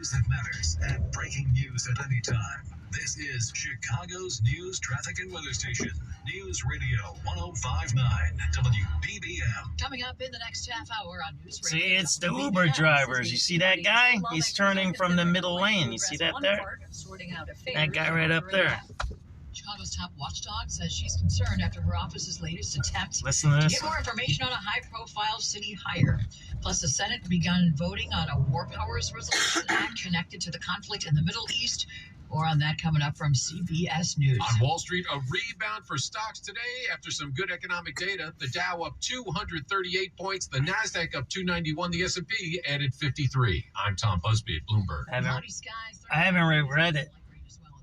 News that matters and breaking news at any time. This is Chicago's news, traffic, and weather station. News Radio 105.9 WBBM. Coming up in the next half hour on News Radio. See, it's the Uber drivers. You see that guy? He's turning from the middle lane. You see that there? That guy right up there. Chicago's top watchdog says she's concerned after her office's latest attempt Listen to this. get more information on a high-profile city hire. Plus, the Senate begun voting on a War Powers Resolution Act connected to the conflict in the Middle East. More on that coming up from CBS News. On Wall Street, a rebound for stocks today after some good economic data. The Dow up 238 points, the Nasdaq up 291, the S&P added 53. I'm Tom Busby at Bloomberg. I haven't read it.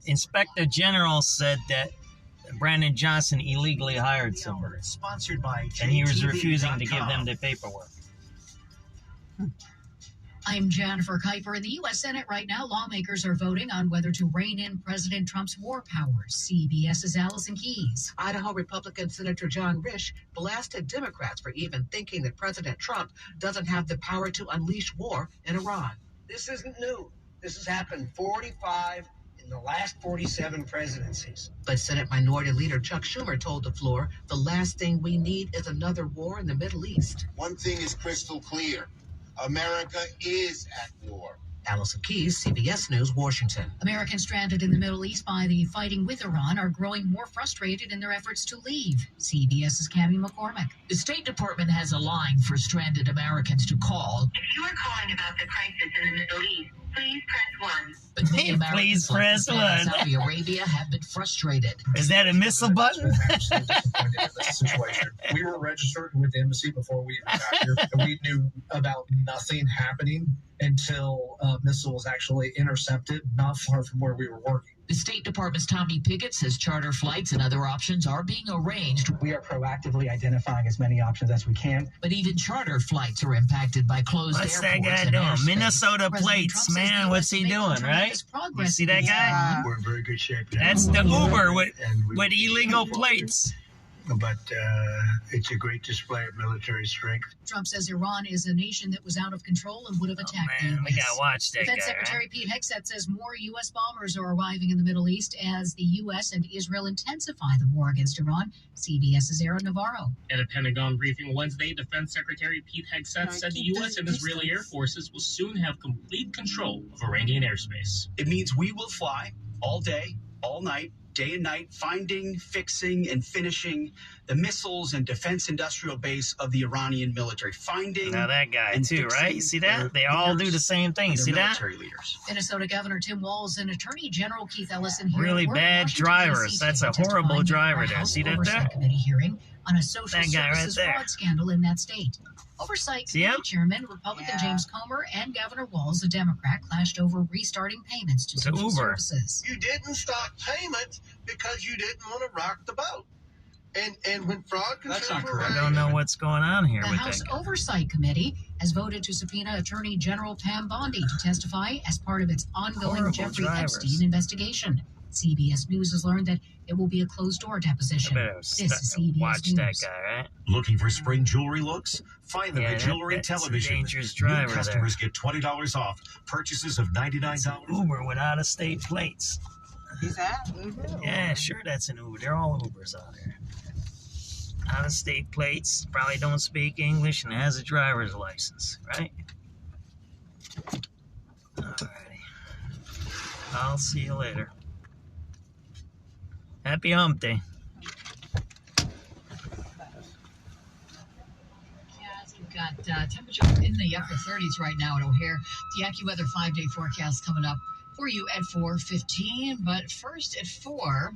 Inspector General said that Brandon Johnson illegally hired someone, Sponsored by and he was refusing to give them the paperwork. I'm Jennifer Kuiper. In the U.S. Senate right now, lawmakers are voting on whether to rein in President Trump's war powers. CBS's Allison Keyes. Idaho Republican Senator John Risch blasted Democrats for even thinking that President Trump doesn't have the power to unleash war in Iran. This isn't new. This has happened 45 in the last 47 presidencies. But Senate Minority Leader Chuck Schumer told the floor the last thing we need is another war in the Middle East. One thing is crystal clear. America is at war. Allison Keyes, CBS News, Washington. Americans stranded in the Middle East by the fighting with Iran are growing more frustrated in their efforts to leave. CBS's Cammie McCormick. The State Department has a line for stranded Americans to call. If you are calling about the crisis in the Middle East, please press 1. But many Americans Please press like 1. Saudi Arabia have been frustrated. Is that a missile button? We were registered with the embassy before we got here, and we knew about nothing happening until a missile was actually intercepted not far from where we were working. The State Department's Tommy Pickett says charter flights and other options are being arranged. We are proactively identifying as many options as we can. But even charter flights are impacted by closed What's airports that guy and doing? airspace. Minnesota President plates, Trump says man. the What's US he made doing, right? tremendous progress You see that guy? We're in very good shape. That's the Uber with illegal plates. But it's a great display of military strength. Trump says Iran is a nation that was out of control and would have attacked Man, the we U.S. gotta watch that Defense guy, Secretary right? Pete Hegseth says more U.S. bombers are arriving in the Middle East as the U.S. and Israel intensify the war against Iran. CBS's Aaron Navarro. At a Pentagon briefing Wednesday, Defense Secretary Pete Hegseth said the U.S. and Israeli air forces will soon have complete control of Iranian airspace. It means we will fly all day, all night, day and night, finding, fixing, and finishing the missiles and defense industrial base of the Iranian military. Finding Now that guy and too, right? You see that? They all do the same thing. You see that? military leaders. Minnesota Governor Tim Walz and Attorney General Keith Ellison here Really were in bad Washington, drivers. D.C. That's a testifying horrible before driver a there. House See that Oversight there? Committee hearing on a social That guy right services there. fraud scandal in that state. Oversight See him? Committee Chairman Republican James Comer and Governor Walz, a Democrat, clashed over restarting payments to social Uber. services. You didn't stop payments because you didn't want to rock the boat. And when fraud concerns were I don't know what's going on here The with House that guy. Oversight Committee has voted to subpoena Attorney General Pam Bondi to testify as part of its ongoing Horrible Jeffrey drivers. Epstein investigation. CBS News has learned that it will be a closed-door deposition. I better This is CBS watch News. that guy, right? Looking for spring jewelry looks? Find them Yeah, at Jewelry that's Television. a dangerous New driver customers get $20 off purchases of $99. Uber with out-of-state plates. Is that Uber? Yeah, sure, that's an Uber. They're all Ubers out here. Out-of-state plates, probably don't speak English, and has a driver's license, right? Alrighty. I'll see you later. Happy hump day. We've got temperature in the upper 30s right now at O'Hare. The AccuWeather 5-day forecast coming up for you at 4:15. But first at 4.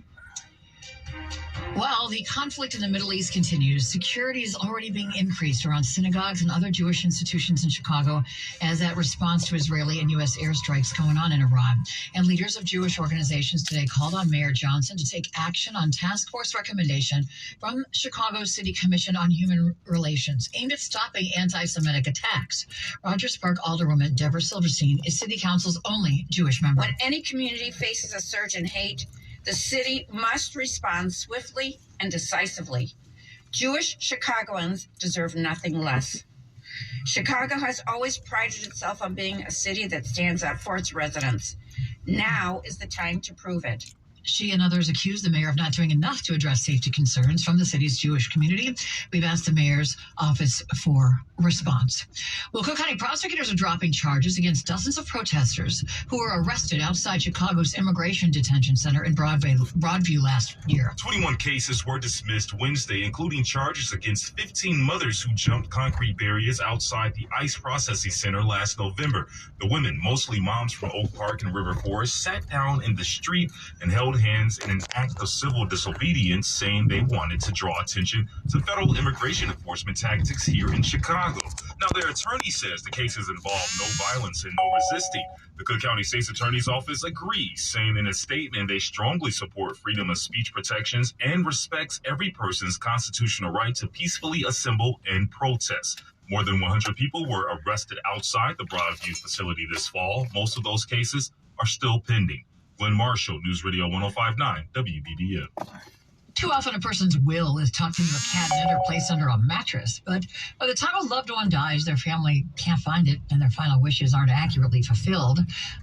Well, the conflict in the Middle East continues. Security is already being increased around synagogues and other Jewish institutions in Chicago as that response to Israeli and U.S. airstrikes going on in Iran. And leaders of Jewish organizations today called on Mayor Johnson to take action on task force recommendation from Chicago City Commission on Human Relations aimed at stopping anti-Semitic attacks. Rogers Park Alderwoman Deborah Silverstein is City Council's only Jewish member. When any community faces a surge in hate, the city must respond swiftly and decisively. Jewish Chicagoans deserve nothing less. Chicago has always prided itself on being a city that stands up for its residents. Now is the time to prove it. She and others accuse the mayor of not doing enough to address safety concerns from the city's Jewish community. We've asked the mayor's office for response. Well, Cook County prosecutors are dropping charges against dozens of protesters who were arrested outside Chicago's immigration detention center in Broadview last year. 21 cases were dismissed Wednesday, including charges against 15 mothers who jumped concrete barriers outside the ICE processing center last November. The women, mostly moms from Oak Park and River Forest, sat down in the street and held hands in an act of civil disobedience, saying they wanted to draw attention to federal immigration enforcement tactics here in Chicago. Now, their attorney says the cases involve no violence and no resisting. The Cook County State's Attorney's Office agrees, saying in a statement they strongly support freedom of speech protections and respects every person's constitutional right to peacefully assemble and protest. More than 100 people were arrested outside the Broadview facility this fall. Most of those cases are still pending. Glenn Marshall, News Radio 105.9 WBBM. Too often a person's will is tucked into a cabinet or placed under a mattress, but by the time a loved one dies, their family can't find it and their final wishes aren't accurately fulfilled.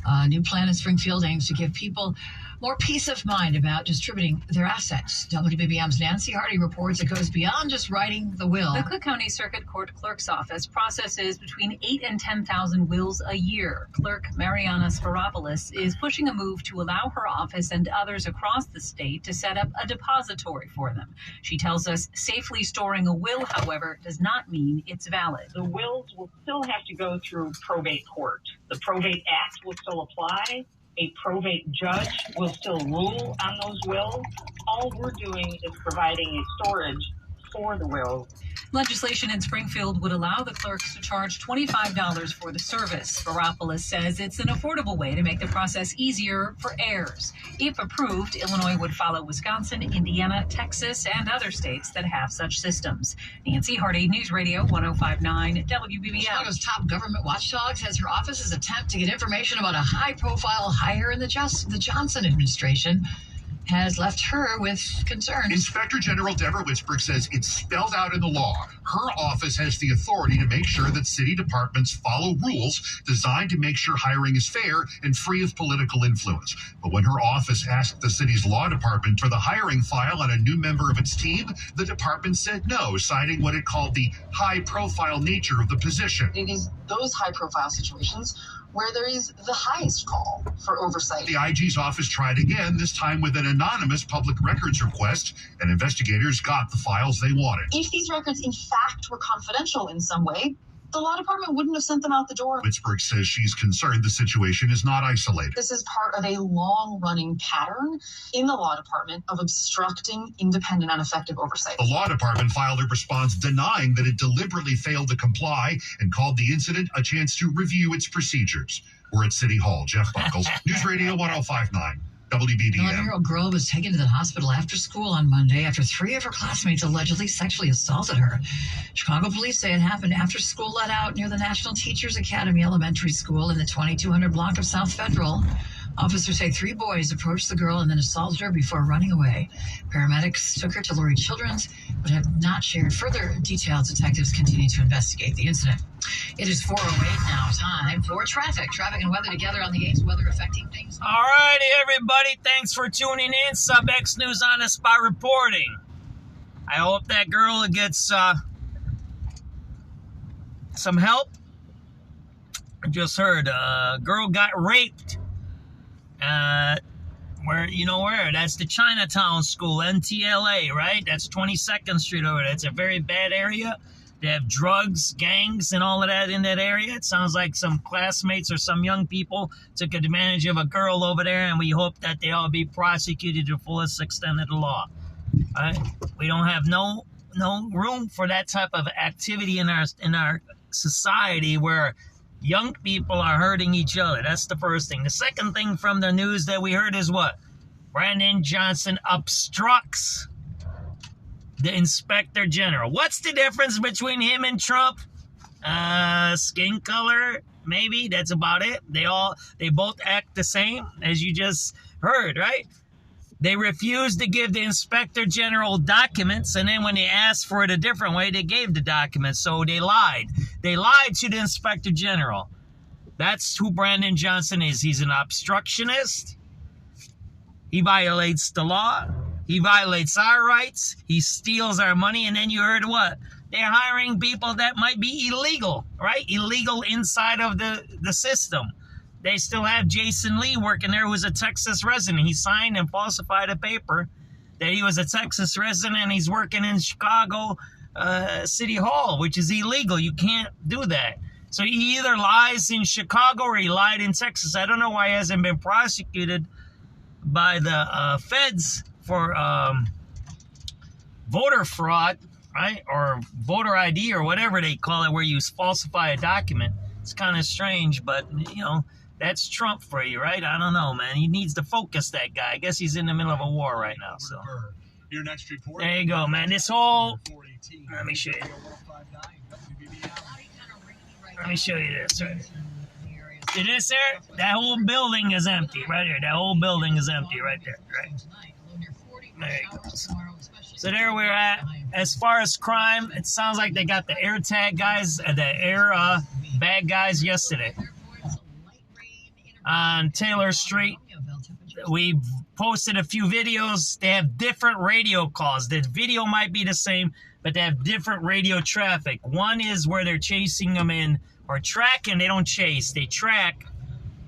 A new plan in Springfield aims to give people more peace of mind about distributing their assets. WBBM's Nancy Hardy reports it goes beyond just writing the will. The Cook County Circuit Court Clerk's Office processes between 8,000 and 10,000 wills a year. Clerk Mariana Sparopoulos is pushing a move to allow her office and others across the state to set up a depository for them. She tells us safely storing a will, however, does not mean it's valid. The wills will still have to go through probate court. The Probate Act will still apply. A probate judge will still rule on those wills. All we're doing is providing a storage for the wills. Legislation in Springfield would allow the clerks to charge $25 for the service. Sparopoulos says it's an affordable way to make the process easier for heirs. If approved, Illinois would follow Wisconsin, Indiana, Texas, and other states that have such systems. Nancy Hardy, News Radio 105.9 WBBM. Chicago's top government watchdog says her office's attempt to get information about a high-profile hire in the Johnson administration has left her with concerns. Inspector General Deborah Witzberg says it's spelled out in the law. Her office has the authority to make sure that city departments follow rules designed to make sure hiring is fair and free of political influence. But when her office asked the city's law department for the hiring file on a new member of its team, the department said no, citing what it called the high-profile nature of the position. It is those high-profile situations where there is the highest call for oversight. The IG's office tried again, this time with an anonymous public records request, and investigators got the files they wanted. If these records in fact were confidential in some way, the law department wouldn't have sent them out the door. Witzberg says she's concerned the situation is not isolated. This is part of a long-running pattern in the law department of obstructing independent and effective oversight. The law department filed a response denying that it deliberately failed to comply and called the incident a chance to review its procedures. We're at City Hall. Jeff Buckles, News Radio 105.9. WBBM. An 11-year-old girl was taken to the hospital after school on Monday after 3 of her classmates allegedly sexually assaulted her. Chicago police say it happened after school let out near the National Teachers Academy Elementary School in the 2200 block of South Federal. Officers say 3 boys approached the girl and then assaulted her before running away. Paramedics took her to Lurie Children's, but have not shared further details. Detectives continue to investigate the incident. It is 4:08 now. Time for traffic. Traffic and weather together on the 8th. Weather affecting things. All righty, everybody. Thanks for tuning in. SubX.News on the spot reporting. I hope that girl gets some help. I just heard a girl got raped. Where? That's the Chinatown School, NTLA, right? That's 22nd Street over there. It's a very bad area. They have drugs, gangs, and all of that in that area. It sounds like some classmates or some young people took advantage of a girl over there, and we hope that they all be prosecuted to the fullest extent of the law. Right? We don't have no room for that type of activity in our society where young people are hurting each other. That's the first thing. The second thing from the news that we heard is what? Brandon Johnson obstructs the inspector general. What's the difference between him and Trump? Skin color, maybe. That's about it. They both act the same, as you just heard, right? They refused to give the Inspector General documents, and then when they asked for it a different way, they gave the documents. So they lied. They lied to the Inspector General. That's who Brandon Johnson is. He's an obstructionist. He violates the law. He violates our rights. He steals our money. And then you heard what? They're hiring people that might be illegal, right? Illegal inside of the system. They still have Jason Lee working there, who's a Texas resident. He signed and falsified a paper that he was a Texas resident, and he's working in Chicago City Hall, which is illegal. You can't do that. So he either lies in Chicago or he lied in Texas. I don't know why he hasn't been prosecuted by the feds for voter fraud, right? Or voter ID or whatever they call it, where you falsify a document. It's kind of strange, but, you know, that's Trump for you, right? I don't know, man. He needs to focus, that guy. I guess he's in the middle of a war right now. So Your next report. there you go, man. This whole... Let me show you. Let me show you this, right? See this there? That whole building is empty, right here. That whole building is empty right there, right? There you go. So there we're at. As far as crime, it sounds like they got the air tag guys, the air bag guys yesterday on Taylor Street. We posted a few videos. They have different radio calls. The video might be the same, but they have different radio traffic. One is where they're chasing them in, or tracking. They don't chase. They track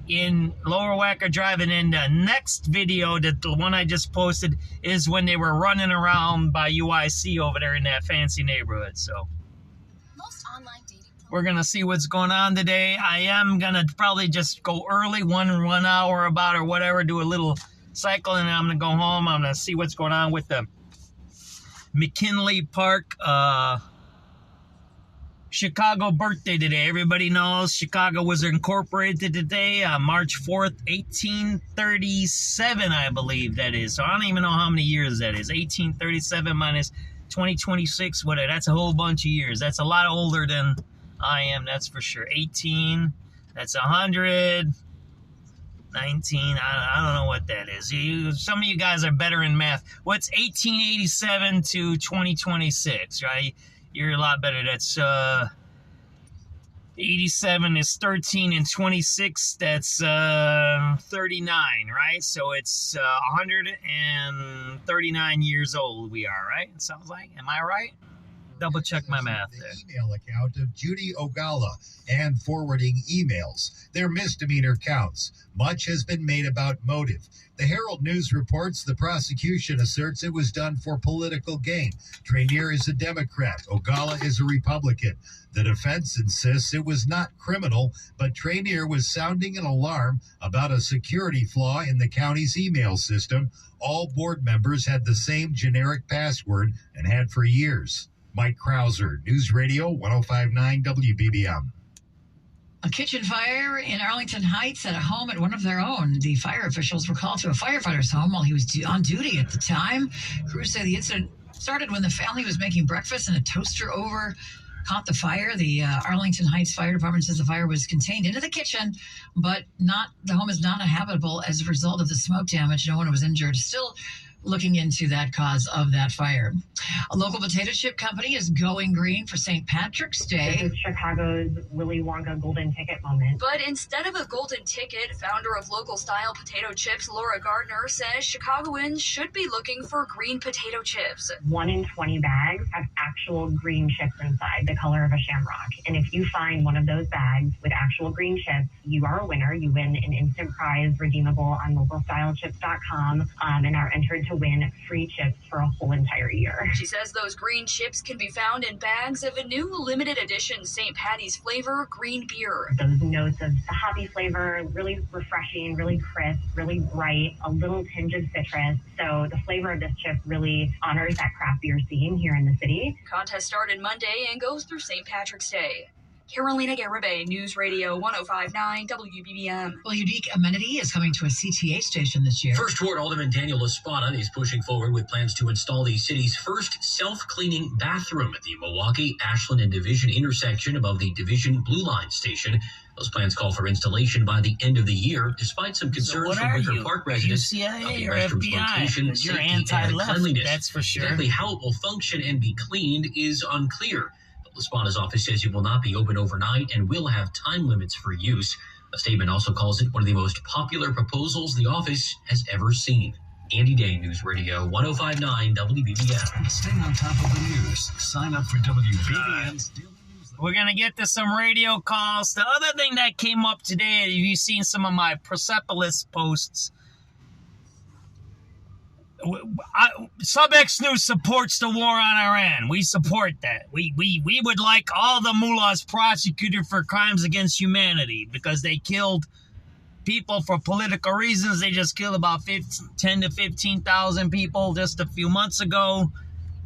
in Lower Wacker Drive. And then the next video, the one I just posted, is when they were running around by UIC over there in that fancy neighborhood. So we're going to see what's going on today. I am going to probably just go early, one hour about or whatever, do a little cycle, and then I'm going to go home. I'm going to see what's going on with the McKinley Park Chicago birthday today. Everybody knows Chicago was incorporated today, March 4th, 1837, I believe that is. So I don't even know how many years that is. 1837 minus 2026, whatever. That's a whole bunch of years. That's a lot older than I am, that's for sure. 18, that's 100, 19, I don't know what that is. Some of you guys are better in math. What's 1887 to 2026, right? You're a lot better. That's 87 is 13 and 26, that's 39, right? So it's 139 years old we are, right? It sounds like. Am I right? Double check my math there. Email account of Judy Ogalla and forwarding emails. They're misdemeanor counts. Much has been made about motive. The Herald News reports the prosecution asserts it was done for political gain. Trainier is a Democrat. Ogalla is a Republican. The defense insists it was not criminal, but Trainier was sounding an alarm about a security flaw in the county's email system. All board members had the same generic password and had for years. Mike Krauser, News Radio 105.9 WBBM. A kitchen fire in Arlington Heights at a home at one of their own. The fire officials were called to a firefighter's home while he was on duty at the time. Crews say the incident started when the family was making breakfast and a toaster over caught the fire. The Arlington Heights Fire Department says the fire was contained into the kitchen, but the home is not habitable as a result of the smoke damage. No one was injured. Still looking into that cause of that fire. A local potato chip company is going green for St. Patrick's Day. This is Chicago's Willy Wonka golden ticket moment. But instead of a golden ticket, founder of local style potato chips, Laura Gardner, says Chicagoans should be looking for green potato chips. 1 in 20 bags have actual green chips inside, the color of a shamrock. And if you find one of those bags with actual green chips, you are a winner. You win an instant prize redeemable on localstylechips.com and are entered to win free chips for a whole entire year. She says those green chips can be found in bags of a new limited edition St. Patty's flavor green beer. Those notes of the hoppy flavor, really refreshing, really crisp, really bright, a little tinge of citrus. So the flavor of this chip really honors that craft beer scene here in the city. Contest started Monday and goes through St. Patrick's Day. Carolina Garibay, News Radio 105.9 WBBM. Well, unique amenity is coming to a CTA station this year. First Ward Alderman Daniel Espada is pushing forward with plans to install the city's first self-cleaning bathroom at the Milwaukee, Ashland, and Division intersection above the Division Blue Line station. Those plans call for installation by the end of the year, despite some concerns from Wicker Park residents. CIA or FBI? You're anti-left, that's for sure. Exactly how it will function and be cleaned is unclear. But Espada's office says it will not be open overnight and will have time limits for use. A statement also calls it one of the most popular proposals the office has ever seen. Andy Day, News Radio 105.9 WBBM. Stay on top of the news. Sign up for WBBM's Daily News. We're going to get to some radio calls. The other thing that came up today, have you seen some of my Persepolis posts? SubX.News supports the war on Iran. We support that. We would like all the mullahs prosecuted for crimes against humanity because they killed people for political reasons. They just killed about 10 to 15,000 people just a few months ago.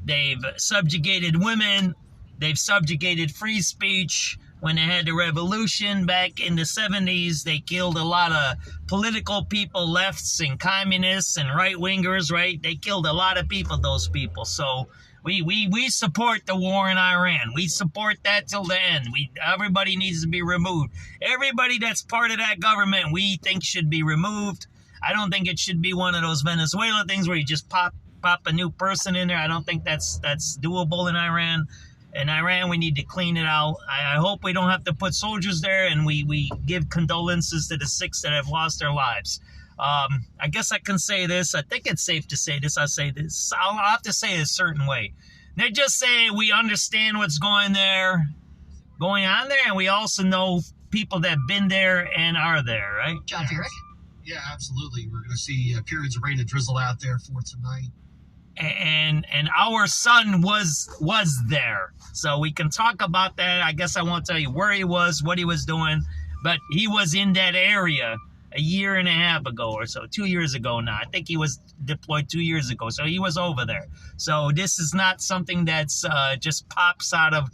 They've subjugated women. They've subjugated free speech. When they had the revolution back in the 70s, they killed a lot of political people, lefts and communists and right-wingers, right? They killed a lot of people, those people. So we support the war in Iran. We support that till the end. Everybody needs to be removed. Everybody that's part of that government we think should be removed. I don't think it should be one of those Venezuela things where you just pop a new person in there. I don't think that's doable in Iran. In Iran, we need to clean it out. I hope we don't have to put soldiers there, and we give condolences to the 6 that have lost their lives. I guess I can say this. I think it's safe to say this. I'll say this. I'll have to say it a certain way. They're just saying we understand what's going on there, and we also know people that have been there and are there, right? John Furyk? Yeah, absolutely. We're going to see periods of rain and drizzle out there for tonight. And our son was there, so we can talk about that. I guess I won't tell you where he was, what he was doing, but he was in that area a year and a half ago or so, 2 years ago now. I think he was deployed 2 years ago, so he was over there. So this is not something that's just pops out of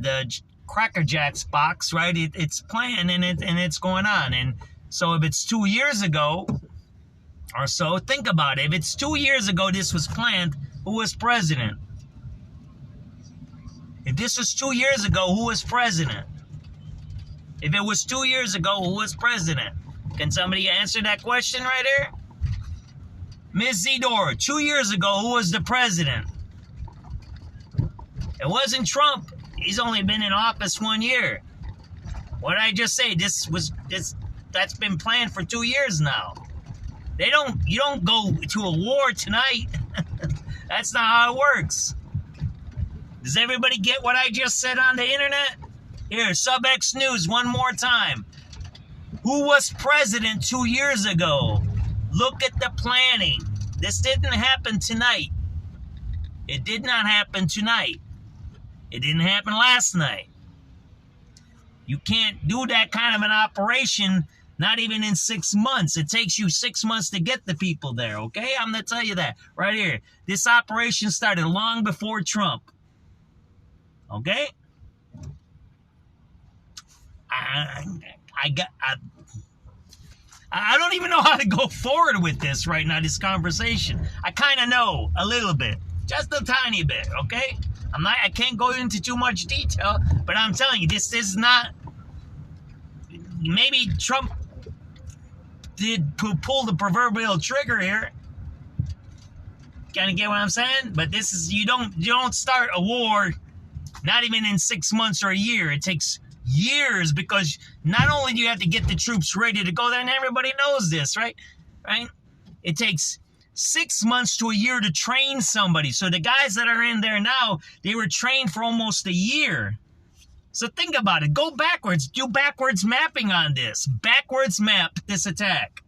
the Cracker Jacks box, right? It's planned and it's going on. And so if it's 2 years ago or so, think about it. If it's 2 years ago this was planned, who was president? If this was 2 years ago, who was president? If it was 2 years ago, who was president? Can somebody answer that question right here? Ms. Zedor, 2 years ago, who was the president? It wasn't Trump. He's only been in office 1 year. What did I just say? That's been planned for 2 years now. You don't go to a war tonight. That's not how it works. Does everybody get what I just said on the internet? Here, SubX.News one more time. Who was president 2 years ago? Look at the planning. This didn't happen tonight. It did not happen tonight. It didn't happen last night. You can't do that kind of an operation, not even in 6 months. It takes you 6 months to get the people there, okay? I'm going to tell you that right here. This operation started long before Trump, okay? I don't even know how to go forward with this right now, this conversation. I kind of know a little bit, just a tiny bit, okay? I can't go into too much detail, but I'm telling you, this is not, maybe Trump did pull the proverbial trigger here. Kind of get what I'm saying? But this is, you don't start a war, not even in 6 months or a year. It takes years, because not only do you have to get the troops ready to go there, and everybody knows this, right? It takes 6 months to a year to train somebody. So the guys that are in there now, they were trained for almost a year. So think about it. Go backwards. Do backwards mapping on this. Backwards map this attack.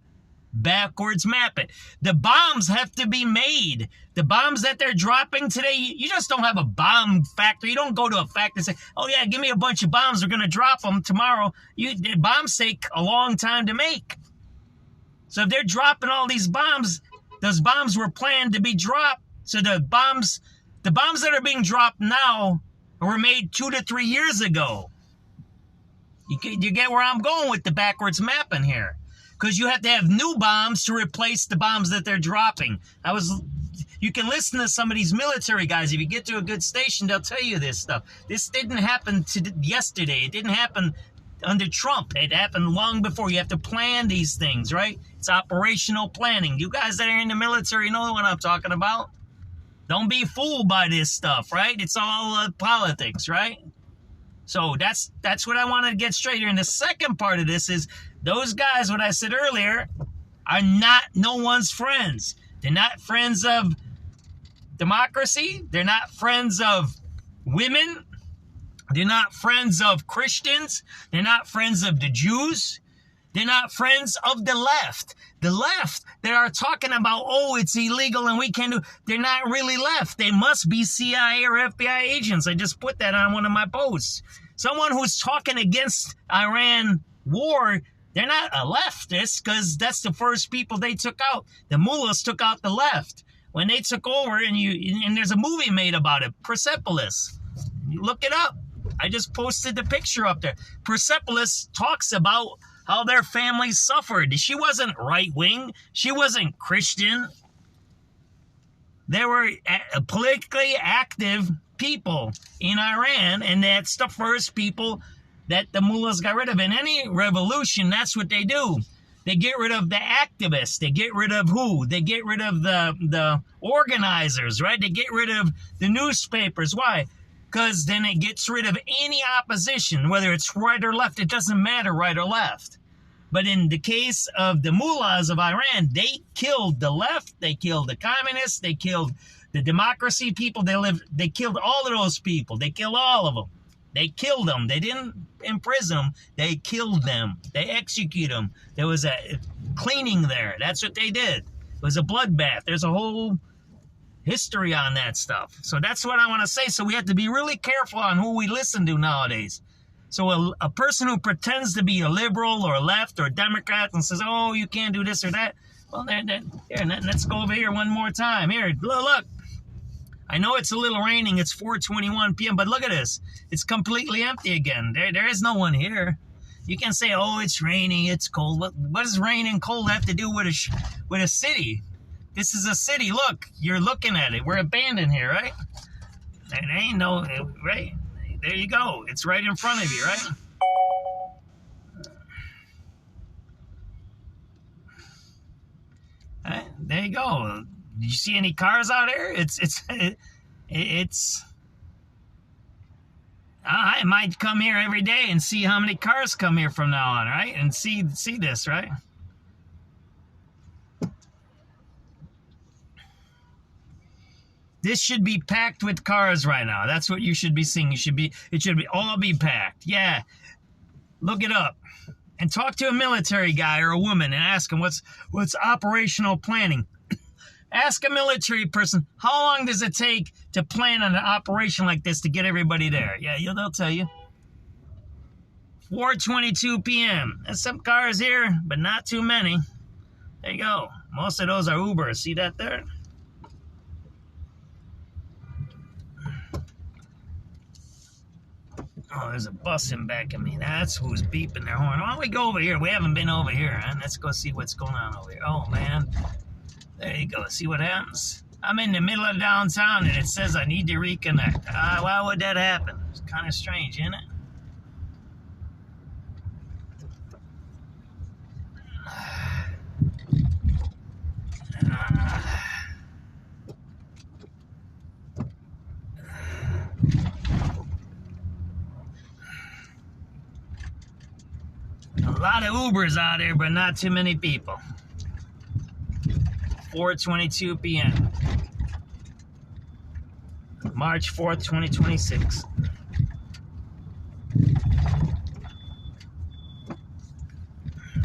Backwards map it. The bombs have to be made. The bombs that they're dropping today, you just don't have a bomb factory. You don't go to a factory and say, oh yeah, give me a bunch of bombs. We're going to drop them tomorrow. The bombs take a long time to make. So if they're dropping all these bombs, those bombs were planned to be dropped. So the bombs that are being dropped now were made 2 to 3 years ago. You get where I'm going with the backwards mapping here. Because you have to have new bombs to replace the bombs that they're dropping. You can listen to some of these military guys. If you get to a good station, they'll tell you this stuff. This didn't happen yesterday. It didn't happen under Trump. It happened long before. You have to plan these things, right? It's operational planning. You guys that are in the military know what I'm talking about. Don't be fooled by this stuff, right? It's all politics, right? So that's what I wanted to get straight here. And the second part of this is those guys, what I said earlier, are not no one's friends. They're not friends of democracy. They're not friends of women. They're not friends of Christians. They're not friends of the Jews. They're not friends of the left. The left, they are talking about, oh, it's illegal and we can't do. They're not really left. They must be CIA or FBI agents. I just put that on one of my posts. Someone who's talking against Iran war, they're not a leftist because that's the first people they took out. The mullahs took out the left. When they took over, and there's a movie made about it, Persepolis. You look it up. I just posted the picture up there. Persepolis talks about how their families suffered. She wasn't right-wing. She wasn't Christian. They were politically active people in Iran, and that's the first people that the mullahs got rid of. In any revolution, that's what they do. They get rid of the activists. They get rid of who? They get rid of the organizers, right? They get rid of the newspapers. Why? Because then it gets rid of any opposition, whether it's right or left. It doesn't matter right or left. But in the case of the mullahs of Iran, they killed the left, they killed the communists, they killed the democracy people. They killed all of those people. They killed all of them. They killed them. They didn't imprison them. They killed them. They executed them. There was a cleaning there. That's what they did. It was a bloodbath. There's a whole history on that stuff. So that's what I want to say. So we have to be really careful on who we listen to nowadays. So a person who pretends to be a liberal or left or Democrat and says, oh, you can't do this or that. Well, here, let's go over here one more time. Here, look. I know it's a little raining. It's 4:21 p.m., but look at this. It's completely empty again. There is no one here. You can say, oh, it's raining, it's cold. What does rain and cold have to do with a city? This is a city. Look, you're looking at it. We're abandoned here, right? There ain't no, right? There you go. It's right in front of you, right? Right, there you go. Did you see any cars out there? I might come here every day and see how many cars come here from now on, right? And see this, right? This should be packed with cars right now. That's what you should be seeing. It should all be packed. Yeah. Look it up. And talk to a military guy or a woman and ask them what's operational planning. Ask a military person, how long does it take to plan an operation like this to get everybody there? Yeah, they'll tell you. 4:22 p.m. There's some cars here, but not too many. There you go. Most of those are Ubers. See that there? Oh, there's a bus in back of me. That's who's beeping their horn. Why don't we go over here? We haven't been over here, huh? Let's go see what's going on over here. Oh, man. There you go. See what happens? I'm in the middle of downtown, and it says I need to reconnect. Why would that happen? It's kind of strange, isn't it? A lot of Ubers out there, but not too many people. 4:22 p.m. March 4th, 2026.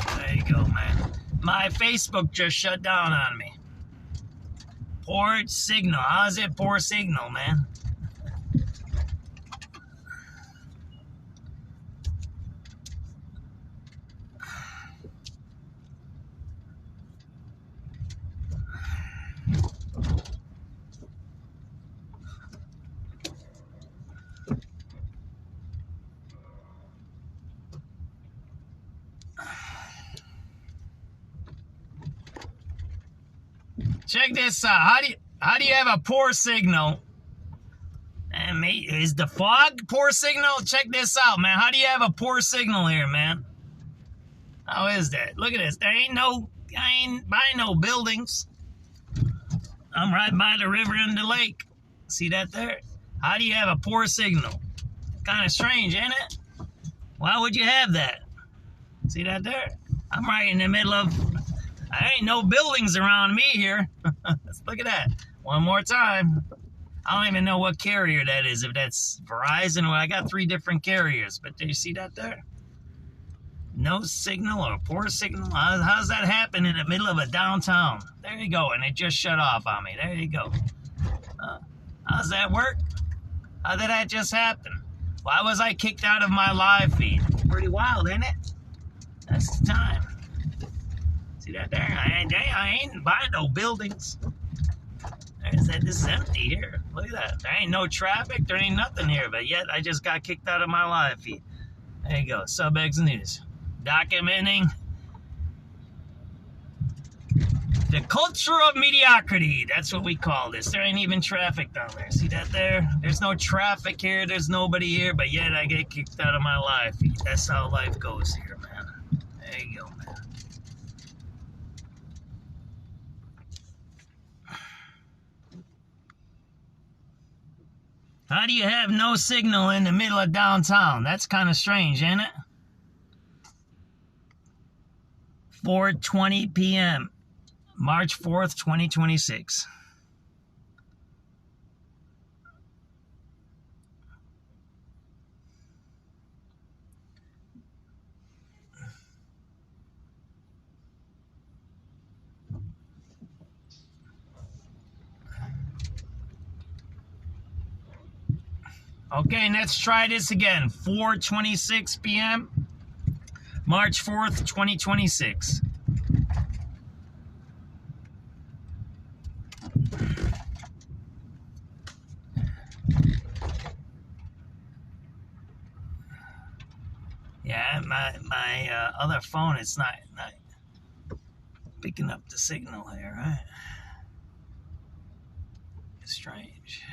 There you go, man. My Facebook just shut down on me. Poor signal. How's it poor signal, man? Check this out. How do you have a poor signal? And is the fog poor signal? Check this out, man. How do you have a poor signal here, man? How is that? Look at this. I ain't by no buildings. I'm right by the river and the lake. See that there? How do you have a poor signal? Kind of strange, ain't it? Why would you have that? See that there? I'm right in the middle of... I ain't no buildings around me here. Look at that. One more time. I don't even know what carrier that is. If that's Verizon or... I got 3 different carriers. But do you see that there? No signal or poor signal? How's that happen in the middle of a downtown? There you go. And it just shut off on me. There you go. How's that work? How did that just happen? Why was I kicked out of my live feed? Pretty wild, ain't it? That's the time. See that there? I ain't buying no buildings. There's that. This is empty here. Look at that. There ain't no traffic. There ain't nothing here. But yet I just got kicked out of my live feed. There you go. SubX.News. Documenting the culture of mediocrity. That's what we call this. There ain't even traffic down there. See that there? There's no traffic here. There's nobody here. But yet I get kicked out of my live feed. That's how life goes here, man. There you go, man. How do you have no signal in the middle of downtown? That's kind of strange, ain't it? 4:20 p.m. March 4th, 2026. Okay, let's try this again. 4:26 p.m. March 4th, 2026. Yeah, my other phone, it's not picking up the signal here, right? It's strange.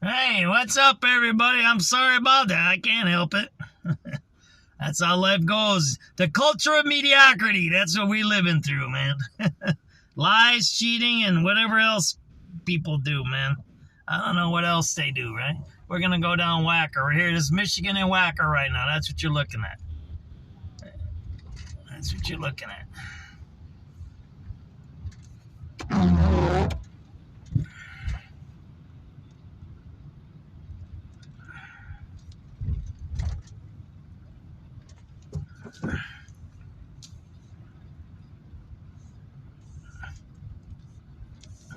Hey, what's up, everybody? I'm sorry about that. I can't help it. That's how life goes. The culture of mediocrity. That's what we living through, man. Lies, cheating, and whatever else people do, man. I don't know what else they do, right? We're going to go down Wacker. We're here. This is Michigan and Wacker right now. That's what you're looking at. That's what you're looking at.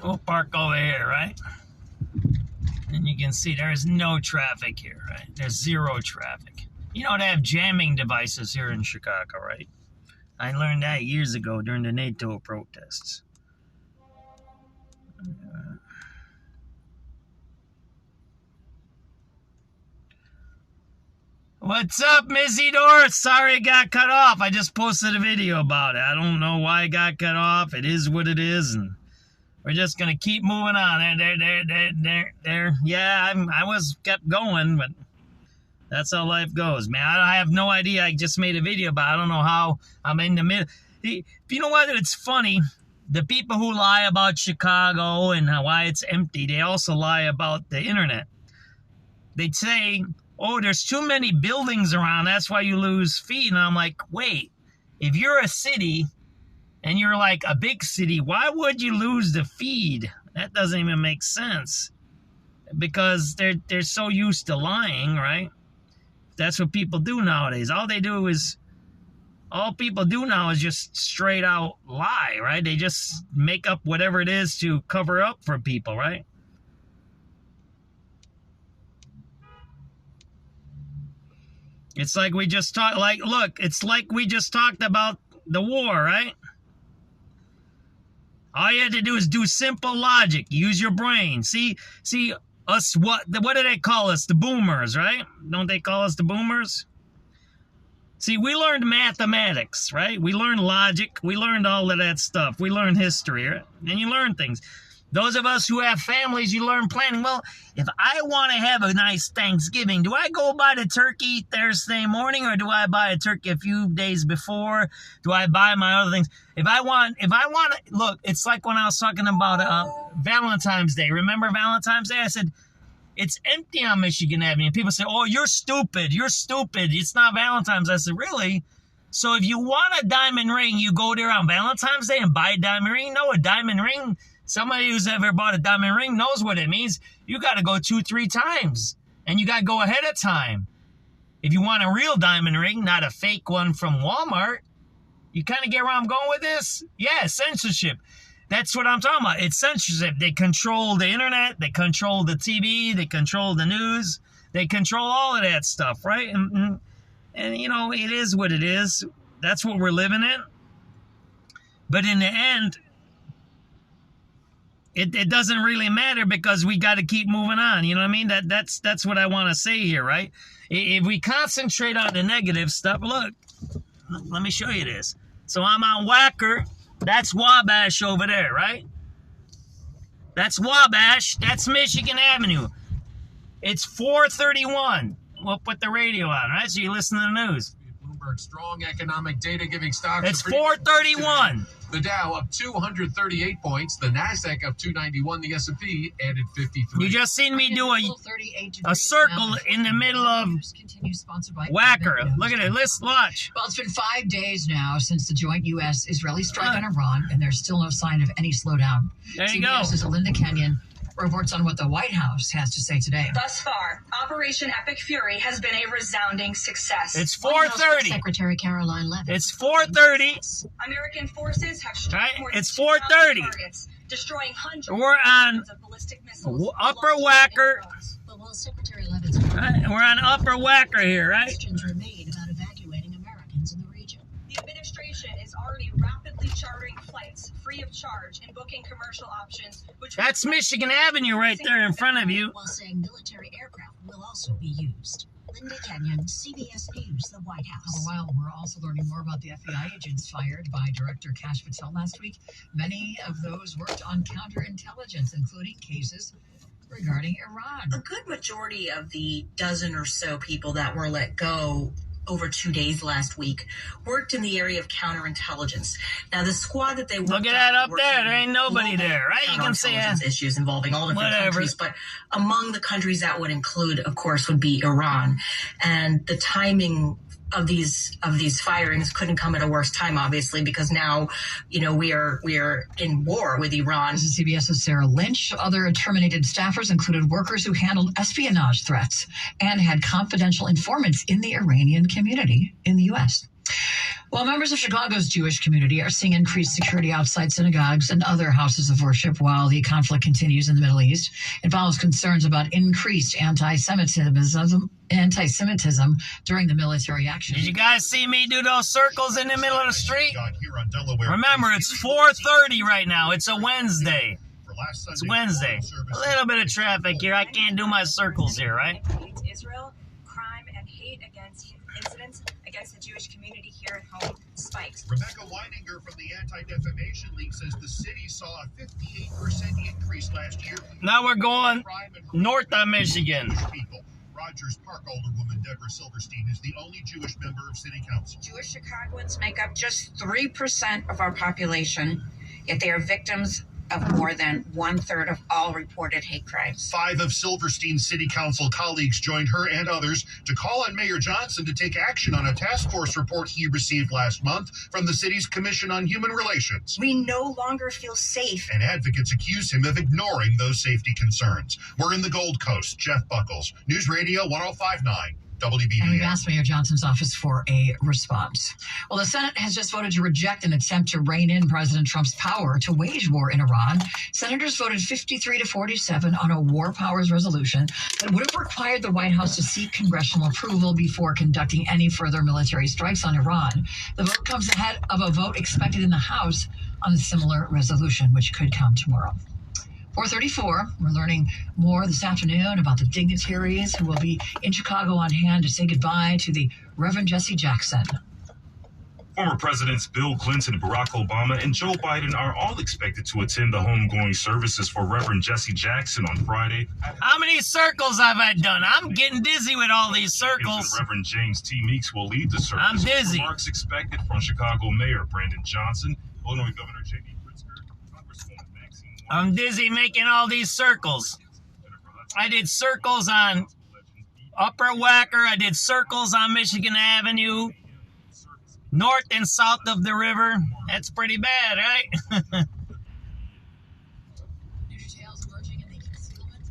We'll park over here, right? And you can see there's no traffic here, right? There's zero traffic. You know, they have jamming devices here in Chicago, right? I learned that years ago during the NATO protests. What's up, Missy Doris? Sorry it got cut off. I just posted a video about it. I don't know why it got cut off. It is what it is, and we're just going to keep moving on. There. Yeah, I was kept going, but that's how life goes, man. I have no idea. I just made a video, but I don't know how I'm in the middle. You know what? It's funny. The people who lie about Chicago and why it's empty, they also lie about the internet. They say, oh, there's too many buildings around. That's why you lose feed. And I'm like, wait, if you're a city and you're like a big city, why would you lose the feed? That doesn't even make sense. because they're so used to lying, right? That's what people do nowadays. All people do now is just straight out lie, right? They just make up whatever it is to cover up for people, right? It's like we just talked, it's like we just talked about the war, right? All you had to do is do simple logic. Use your brain. See us, what do they call us? The boomers, right? Don't they call us the boomers? See, we learned mathematics, right? We learned logic. We learned all of that stuff. We learned history, right? And you learn things. Those of us who have families, you learn planning. Well, if I want to have a nice Thanksgiving, do I go buy the turkey Thursday morning, or do I buy a turkey a few days before? Do I buy my other things? If I want, look, it's like when I was talking about Valentine's Day. Remember Valentine's Day? I said, it's empty on Michigan Avenue. And people say, oh, you're stupid. You're stupid. It's not Valentine's. I said, really? So if you want a diamond ring, you go there on Valentine's Day and buy a diamond ring? No, a diamond ring, somebody who's ever bought a diamond ring knows what it means. You got to go 2-3 times. And you got to go ahead of time. If you want a real diamond ring, not a fake one from Walmart, you kind of get where I'm going with this? Yeah, censorship. That's what I'm talking about. It's censorship. They control the internet. They control the TV. They control the news. They control all of that stuff, right? And you know, it is what it is. That's what we're living in. But in the end, it doesn't really matter, because we got to keep moving on. You know what I mean? That's what I want to say here, right? If we concentrate on the negative stuff, look, let me show you this. So I'm on Whacker. That's Wabash over there, right? That's Wabash. That's Michigan Avenue. It's 4:31. We'll put the radio on, right? So you listen to the news. Bloomberg strong economic data giving stocks. It's 4:31. The Dow up 238 points. The Nasdaq up 291. The S&P added 53. You just seen me do a circle in the middle of Whacker. Look at it. Let's watch. Well, it's been 5 days now since the joint U.S.-Israeli strike on Iran, and there's still no sign of any slowdown. There you go. CBS's Linda Kenyon reports on what the White House has to say today. Thus far, Operation Epic Fury has been a resounding success. It's 4:30. Secretary Caroline Leavitt. It's 4:30. American forces have struck more than It's 2,000 4:30. targets, destroying hundreds We're on of ballistic missiles. Upper Whacker. But while Secretary Leavitt's Right? We're on Upper Whacker here, right? questions remain about evacuating Americans in the region. The administration is already rapidly chartering flights free of charge and booking commercial options. That's Michigan Avenue right there in front of you. While saying military aircraft will also be used. Linda Kenyon, CBS News, the White House. While we're also learning more about the FBI agents fired by Director Kash Patel last week, many of those worked on counterintelligence, including cases regarding Iran. A good majority of the dozen or so people that were let go over 2 days last week worked in the area of counterintelligence. Now, the squad that they worked Look at that up there. There ain't nobody there, right? You can see issues involving all different countries, but among the countries that would include, of course, would be Iran. And the timing of these firings couldn't come at a worse time, obviously, because now, you know, we are in war with Iran. This is CBS's Sarah Lynch. Other terminated staffers included workers who handled espionage threats and had confidential informants in the Iranian community in the U.S. Well, members of Chicago's Jewish community are seeing increased security outside synagogues and other houses of worship while the conflict continues in the Middle East. It follows concerns about increased anti-Semitism during the military action. Did you guys see me do those circles in the middle of the street? Remember, it's 4:30 right now. It's a Wednesday. It's Wednesday. A little bit of traffic here. I can't do my circles here, right? Israel, crime and hate against incidents against the Jewish community here at home spikes. Rebecca Weininger from the Anti-Defamation League says the city saw a 58% increase last year. Now we're going north on Michigan. Rogers Park Alderwoman Deborah Silverstein is the only Jewish member of City Council. Jewish Chicagoans make up just 3% of our population, yet they are victims of more than 1/3 of all reported hate crimes. 5 of Silverstein's city council colleagues joined her and others to call on Mayor Johnson to take action on a task force report he received last month from the city's Commission on Human Relations. We no longer feel safe. And advocates accuse him of ignoring those safety concerns. We're in the Gold Coast. Jeff Buckles, News Radio 105.9. WBBM. And we've asked Mayor Johnson's office for a response. Well, the Senate has just voted to reject an attempt to rein in President Trump's power to wage war in Iran. Senators voted 53 to 47 on a war powers resolution that would have required the White House to seek congressional approval before conducting any further military strikes on Iran. The vote comes ahead of a vote expected in the House on a similar resolution, which could come tomorrow. 4:34, we're learning more this afternoon about the dignitaries who will be in Chicago on hand to say goodbye to the Reverend Jesse Jackson. Former Presidents Bill Clinton, Barack Obama, and Joe Biden are all expected to attend the homegoing services for Reverend Jesse Jackson on Friday. How many circles have I done? I'm getting dizzy with all these circles. Reverend James T. Meeks will lead the service. I'm dizzy. Remarks expected from Chicago Mayor Brandon Johnson, Illinois Governor J.B. I'm dizzy making all these circles. I did circles on Upper Wacker. I did circles on Michigan Avenue, north and south of the river. That's pretty bad, right?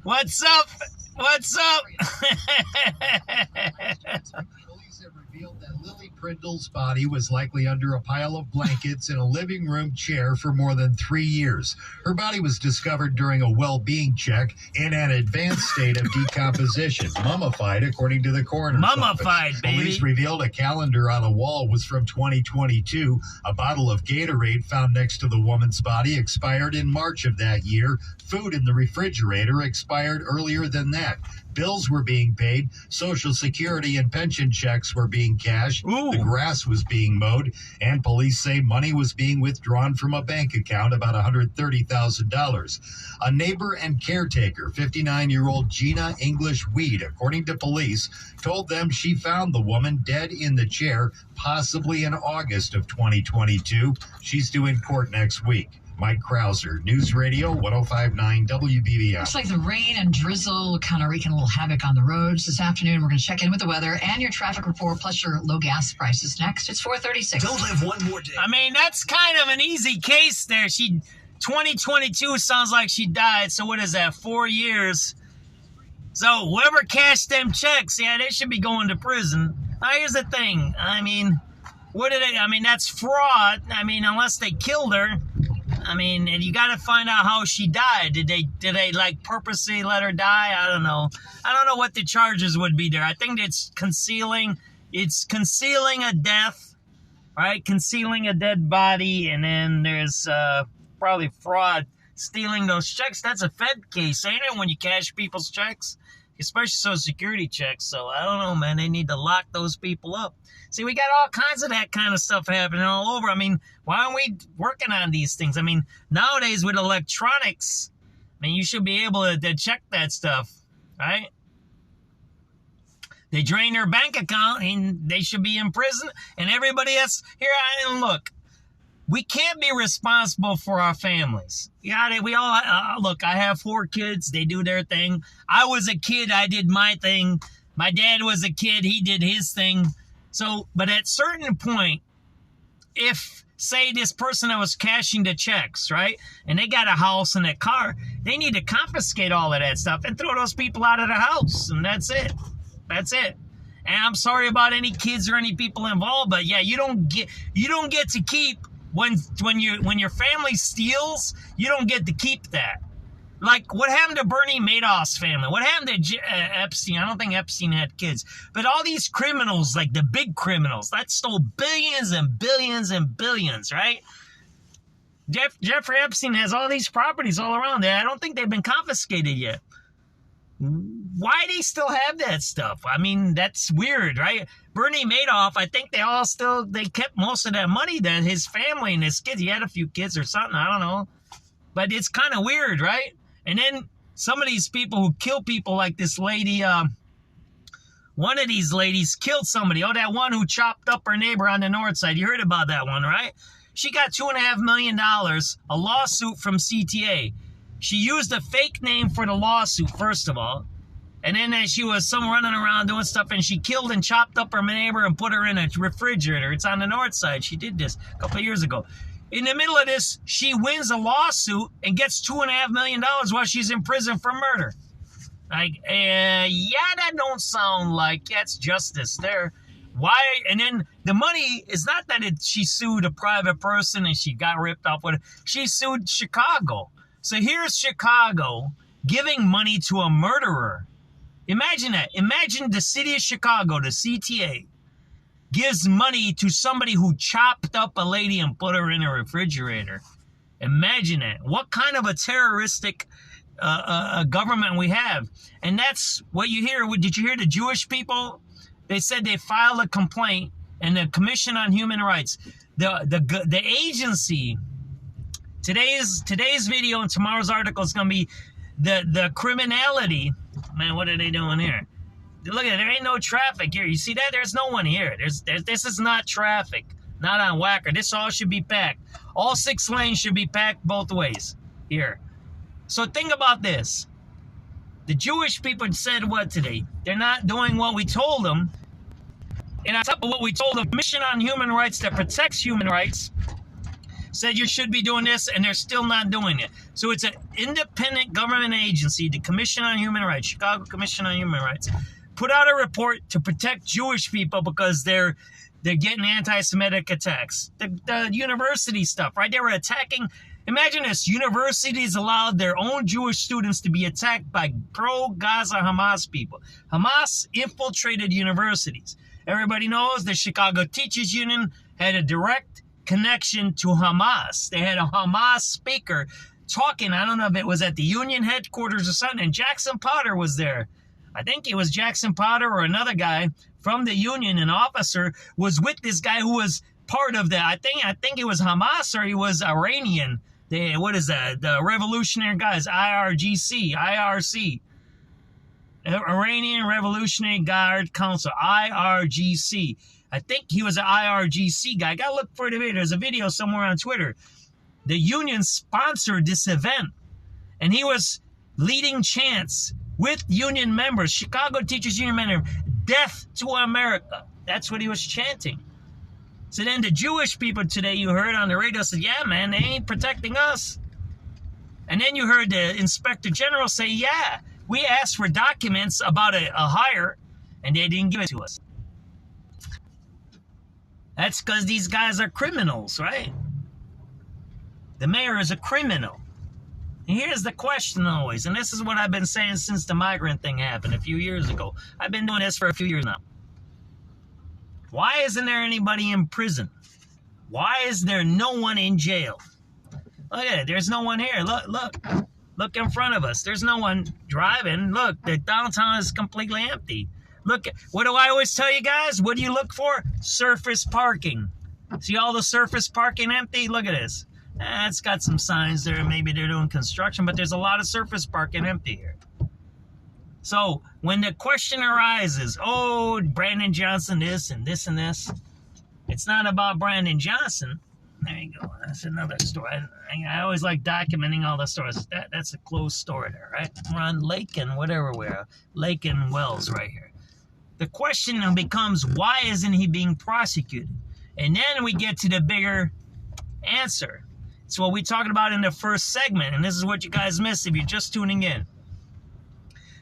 What's up? What's up? Police have revealed that Lily Prindle's body was likely under a pile of blankets in a living room chair for more than 3 years. Her body was discovered during a well-being check in an advanced state of decomposition, mummified, according to the coroner's Mummified, office. baby. Police revealed a calendar on a wall was from 2022. A bottle of Gatorade found next to the woman's body expired in March of that year. Food in the refrigerator expired earlier than that. Bills were being paid. Social Security and pension checks were being cashed. Ooh. The grass was being mowed. And police say money was being withdrawn from a bank account, about $130,000. A neighbor and caretaker, 59-year-old Gina English Weed, according to police, told them she found the woman dead in the chair, possibly in August of 2022. She's due in court next week. Mike Krauser, News Radio 105.9 WBBM. Looks like the rain and drizzle kind of wreaking a little havoc on the roads this afternoon. We're going to check in with the weather and your traffic report, plus your low gas prices next. It's 4:36. Don't live one more day. I mean, that's kind of an easy case there. 2022 sounds like she died. So what is that, 4 years? So whoever cashed them checks, yeah, they should be going to prison. Now, here's the thing. I mean, that's fraud. I mean, unless they killed her. I mean, and you got to find out how she died. Did they like purposely let her die? I don't know. I don't know what the charges would be there. I think it's concealing a death, right? Concealing a dead body, and then there's probably fraud, stealing those checks. That's a Fed case, ain't it? When you cash people's checks, especially Social Security checks. So I don't know, man. They need to lock those people up. See, we got all kinds of that kind of stuff happening all over. I mean, why aren't we working on these things? I mean, nowadays with electronics, I mean, you should be able to check that stuff, right? They drain their bank account and they should be in prison. And everybody else, look, we can't be responsible for our families. Yeah, we all, look, I have 4 kids. They do their thing. I was a kid. I did my thing. My dad was a kid. He did his thing. So, but at a certain point, if, say, this person that was cashing the checks, right, and they got a house and a car, they need to confiscate all of that stuff and throw those people out of the house, and that's it. That's it. And I'm sorry about any kids or any people involved, but yeah, you don't get to keep when your family steals, you don't get to keep that. Like, what happened to Bernie Madoff's family? What happened to Epstein? I don't think Epstein had kids. But all these criminals, like the big criminals, that stole billions and billions and billions, right? Jeffrey Epstein has all these properties all around there. I don't think they've been confiscated yet. Why do they still have that stuff? I mean, that's weird, right? Bernie Madoff, I think they kept most of that money that his family and his kids, he had a few kids or something, I don't know. But it's kind of weird, right? And then some of these people who kill people, like this lady, one of these ladies killed somebody. Oh, that one who chopped up her neighbor on the north side. You heard about that one, right? She got $2.5 million, a lawsuit from CTA. She used a fake name for the lawsuit, first of all. And then she was running around doing stuff, and she killed and chopped up her neighbor and put her in a refrigerator. It's on the north side. She did this a couple of years ago. In the middle of this, she wins a lawsuit and gets $2.5 million while she's in prison for murder. Like, yeah, that don't sound like that's justice there. Why? And then the money is not that she sued a private person and she got ripped off with it. She sued Chicago. So here's Chicago giving money to a murderer. Imagine that. Imagine the city of Chicago, the CTA, gives money to somebody who chopped up a lady and put her in a refrigerator. Imagine that. What kind of a terroristic government we have? And that's what you hear. Did you hear the Jewish people? They said they filed a complaint, and the Commission on Human Rights, the agency. Today's video and tomorrow's article is going to be the criminality. Man, what are they doing here? Look at it. There ain't no traffic here. You see that? There's no one here. This is not traffic. Not on Whacker. This all should be packed. All 6 lanes should be packed both ways here. So think about this. The Jewish people said what today? They're not doing what we told them. And on top of what we told them, the Commission on Human Rights that protects human rights said you should be doing this, and they're still not doing it. So it's an independent government agency, the Commission on Human Rights, Chicago Commission on Human Rights, put out a report to protect Jewish people because they're getting anti-Semitic attacks. The university stuff, right? They were attacking. Imagine this. Universities allowed their own Jewish students to be attacked by pro-Gaza Hamas people. Hamas infiltrated universities. Everybody knows the Chicago Teachers Union had a direct connection to Hamas. They had a Hamas speaker talking. I don't know if it was at the union headquarters or something. And Jackson Potter was there. I think it was Jackson Potter or another guy from the union, an officer, was with this guy who was part of the, I think it was Hamas or he was Iranian. What is that? The Revolutionary Guards, IRC. Iranian Revolutionary Guard Council, IRGC. I think he was an IRGC guy. I got to look for the video. There's a video somewhere on Twitter. The union sponsored this event, and he was leading chants with union members, Chicago Teachers Union members, death to America. That's what he was chanting. So then the Jewish people today, you heard on the radio, said, yeah, man, they ain't protecting us. And then you heard the Inspector General say, yeah, we asked for documents about a hire, and they didn't give it to us. That's because these guys are criminals, right? The mayor is a criminal. And here's the question always, and this is what I've been saying since the migrant thing happened a few years ago. I've been doing this for a few years now. Why isn't there anybody in prison? Why is there no one in jail? Look at it. There's no one here. Look in front of us. There's no one driving. Look, the downtown is completely empty. Look, what do I always tell you guys? What do you look for? Surface parking. See all the surface parking empty? Look at this. It's got some signs there. Maybe they're doing construction, but there's a lot of surface parking empty here. So when the question arises, oh, Brandon Johnson this and this and this, it's not about Brandon Johnson. There you go. That's another story. I always like documenting all the stories. That's a closed story there, right? We're on Lake and whatever we're Lake and Wells right here. The question then becomes, why isn't he being prosecuted? And then we get to the bigger answer. It's what we talked about in the first segment, and this is what you guys missed if you're just tuning in.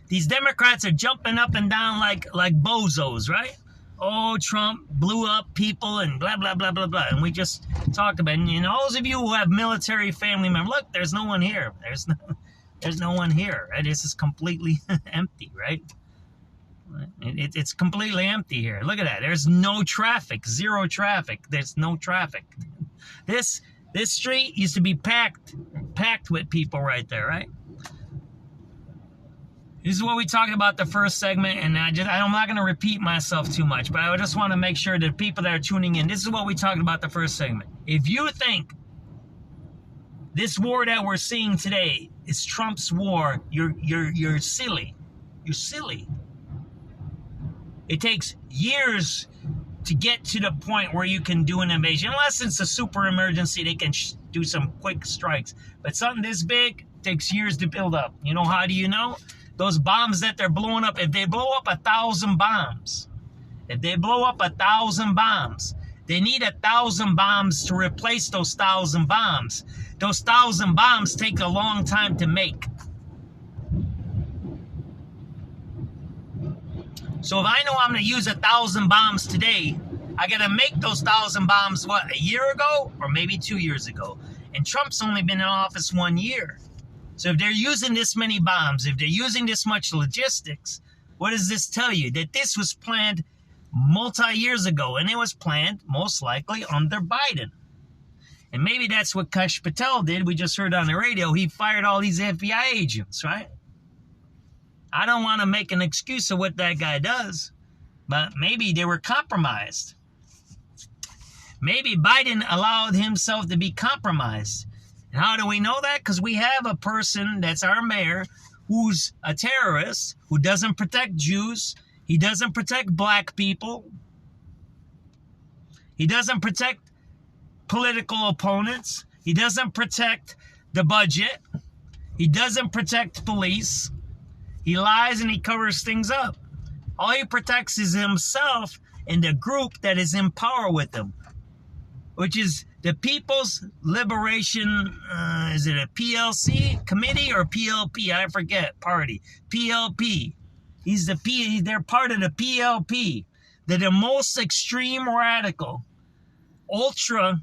These Democrats are jumping up and down like bozos, right? Oh, Trump blew up people and blah, blah, blah, blah, blah. And we just talked about it. And those of you who have military family members, look, there's no one here. There's no one here, right? This is completely empty, right? It's completely empty here. Look at that. There's no traffic, zero traffic. There's no traffic. This street used to be packed with people right there, right? This is what we talked about the first segment, and I'm not going to repeat myself too much, but I just want to make sure that people that are tuning in, this is what we talked about the first segment. If you think this war that we're seeing today is Trump's war, you're silly. You're silly. It takes years to get to the point where you can do an invasion. Unless it's a super emergency, they can do some quick strikes. But something this big takes years to build up. You know, how do you know? Those bombs that they're blowing up, if they blow up 1,000 bombs, they need 1,000 bombs to replace those 1,000 bombs. Those 1,000 bombs take a long time to make. So if I know I'm going to use 1,000 bombs today, I got to make those 1,000 bombs, what, a year ago or maybe 2 years ago? And Trump's only been in office 1 year. So if they're using this many bombs, if they're using this much logistics, what does this tell you? That this was planned multi-years ago, and it was planned most likely under Biden. And maybe that's what Kash Patel did. We just heard on the radio, he fired all these FBI agents, right? I don't want to make an excuse of what that guy does, but maybe they were compromised. Maybe Biden allowed himself to be compromised. And how do we know that? Because we have a person that's our mayor who's a terrorist, who doesn't protect Jews. He doesn't protect black people. He doesn't protect political opponents. He doesn't protect the budget. He doesn't protect police. He lies and he covers things up. All he protects is himself and the group that is in power with him, which is the People's Liberation, is it a PLC committee or PLP? I forget, party. PLP. They're part of the PLP. They're the most extreme radical. Ultra,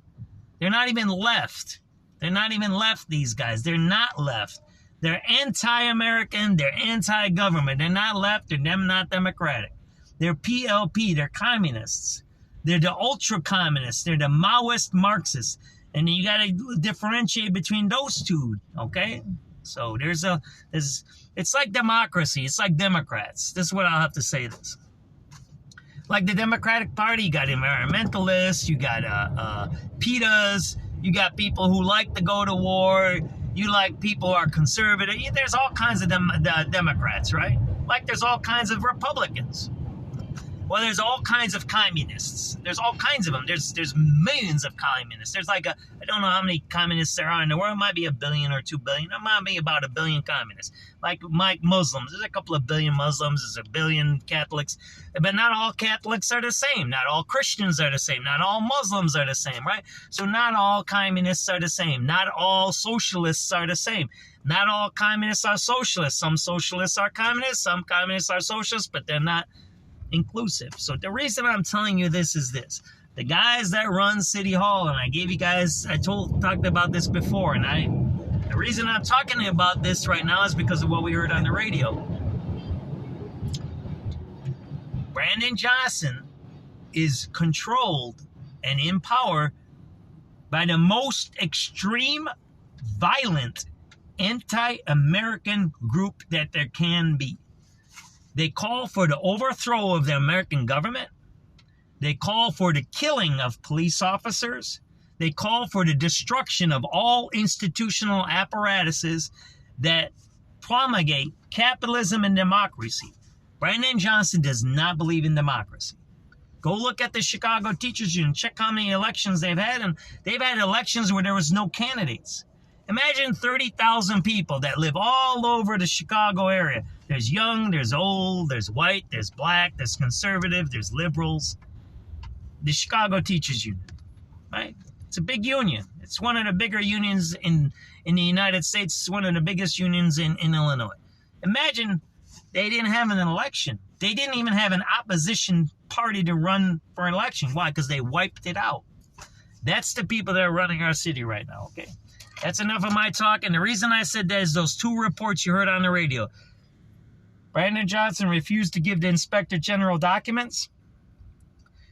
they're not even left. They're not even left, these guys. They're not left. They're anti-American, they're anti-government. They're not left, they're not democratic. They're PLP, they're communists. They're the ultra-communists, they're the Maoist Marxists. And you got to differentiate between those two, okay? So it's like democracy, it's like Democrats. This is what I'll have to say this. Like the Democratic Party, you got environmentalists, you got PETAs, you got people who like to go to war, you like people who are conservative. There's all kinds of Democrats, right? Like there's all kinds of Republicans. Well, there's all kinds of communists. There's all kinds of them. There's millions of communists. There's like I don't know how many communists there are in the world. It might be 1 billion or 2 billion. It might be about 1 billion communists. Like Muslims. There's a couple of billion Muslims. There's 1 billion Catholics. But not all Catholics are the same. Not all Christians are the same. Not all Muslims are the same, right? So not all communists are the same. Not all socialists are the same. Not all communists are socialists. Some socialists are communists. Some communists are socialists, but they're not inclusive. So the reason I'm telling you this is this. The guys that run City Hall, and I gave you guys, talked about this before, and the reason I'm talking about this right now is because of what we heard on the radio. Brandon Johnson is controlled and in power by the most extreme, violent, anti-American group that there can be. They call for the overthrow of the American government. They call for the killing of police officers. They call for the destruction of all institutional apparatuses that promulgate capitalism and democracy. Brandon Johnson does not believe in democracy. Go look at the Chicago Teachers Union. Check how many elections they've had. And they've had elections where there was no candidates. Imagine 30,000 people that live all over the Chicago area. There's young, there's old, there's white, there's black, there's conservative, there's liberals. The Chicago Teachers Union, right? It's a big union. It's one of the bigger unions in the United States. It's one of the biggest unions in Illinois. Imagine they didn't have an election. They didn't even have an opposition party to run for an election. Why? Because they wiped it out. That's the people that are running our city right now, okay? That's enough of my talk. And the reason I said that is those two reports you heard on the radio. Brandon Johnson refused to give the Inspector General documents.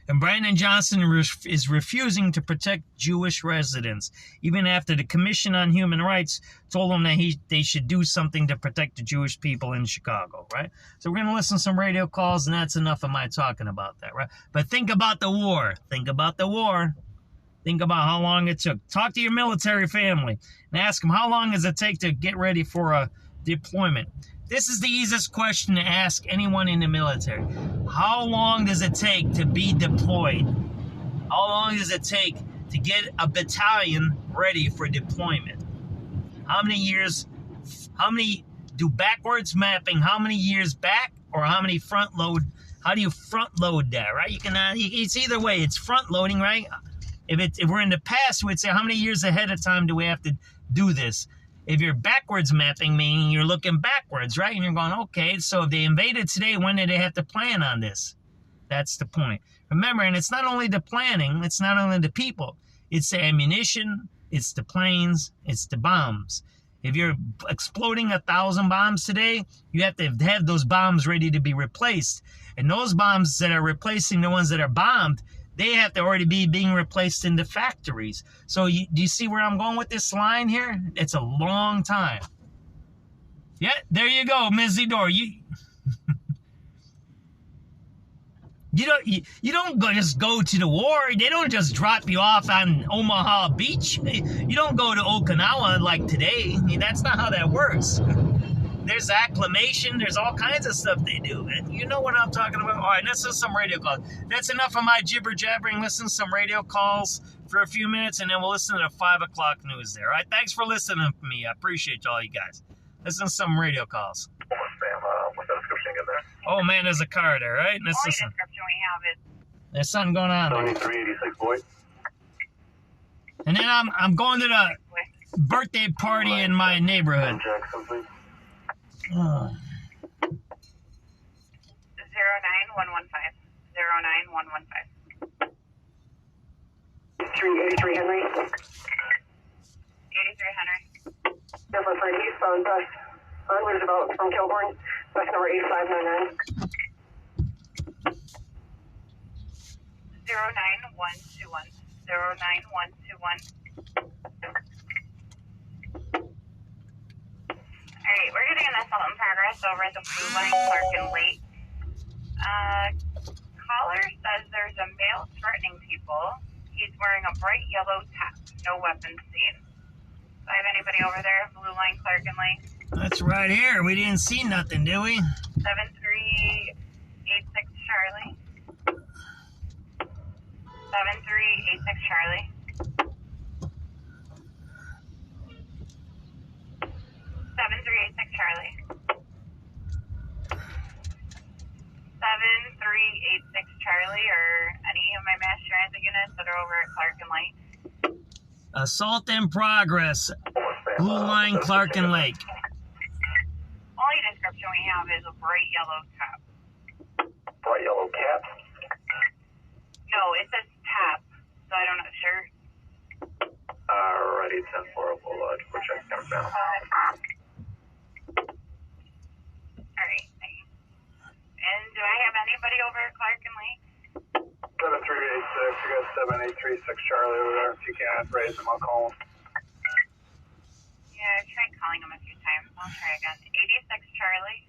And Brandon Johnson is refusing to protect Jewish residents, even after the Commission on Human Rights told him that they should do something to protect the Jewish people in Chicago, right? So we're going to listen to some radio calls, and that's enough of my talking about that, right? But think about the war. Think about the war. Think about how long it took. Talk to your military family and ask them, how long does it take to get ready for a deployment. This is the easiest question to ask anyone in the military. How long does it take to be deployed? How long does it take to get a battalion ready for deployment? How many years? How many do backwards mapping? How many years back, or how many front load? How do you front load that? Right? You can. It's either way. It's front loading, right? If we're in the past, we'd say how many years ahead of time do we have to do this? If you're backwards mapping, meaning you're looking backwards, right? And you're going, okay, so if they invaded today, when did they have to plan on this? That's the point. Remember, and it's not only the planning, it's not only the people, it's the ammunition, it's the planes, it's the bombs. If you're exploding 1,000 bombs today, you have to have those bombs ready to be replaced. And those bombs that are replacing the ones that are bombed, they have to already be being replaced in the factories. So do you see where I'm going with this line here? It's a long time. Yeah, there you go, Ms. Zidor. You don't just go to the war. They don't just drop you off on Omaha Beach. You don't go to Okinawa like today. I mean, that's not how that works. There's acclimation. There's all kinds of stuff they do. And you know what I'm talking about? All right, let's listen to some radio calls. That's enough of my jibber-jabbering. Listen to some radio calls for a few minutes, and then we'll listen to the 5 o'clock news there. All right, thanks for listening to me. I appreciate all you guys. Listen to some radio calls. What's that description again there? Oh, man, there's a car there, right? Let's listen. Description we have is There's something going on there. 7386 Boyd. And then I'm going to the birthday party in my neighborhood. Jackson, please. 09115. 09115. 83 Henry. 83 Henry. Number 5 eastbound bus. Onwards about from Kilbourne. Bus number 8599. 09121. 09121. Alright, we're getting an assault in progress over at the Blue Line, Clark and Lake. Caller says there's a male threatening people. He's wearing a bright yellow top. No weapons seen. Do I have anybody over there? Blue Line, Clark and Lake? That's right here. We didn't see nothing, did we? 7386 Charlie. 7386 Charlie. 7386 Charlie. 7386 Charlie, or any of my mass transit units that are over at Clark and Lake. Assault in progress. Blue Line, Clark and Lake. Only description we have is a bright yellow cap. Bright yellow cap? No, it says tap, so I don't know, sure. Alrighty, 10-4, we'll check them down. Alright, thanks. And do I have anybody over at Clark and Lake? 7386, you got 7836 Charlie over there. If you can't raise them, I'll call them. Yeah, I've tried calling them a few times. I'll try again. 86 Charlie.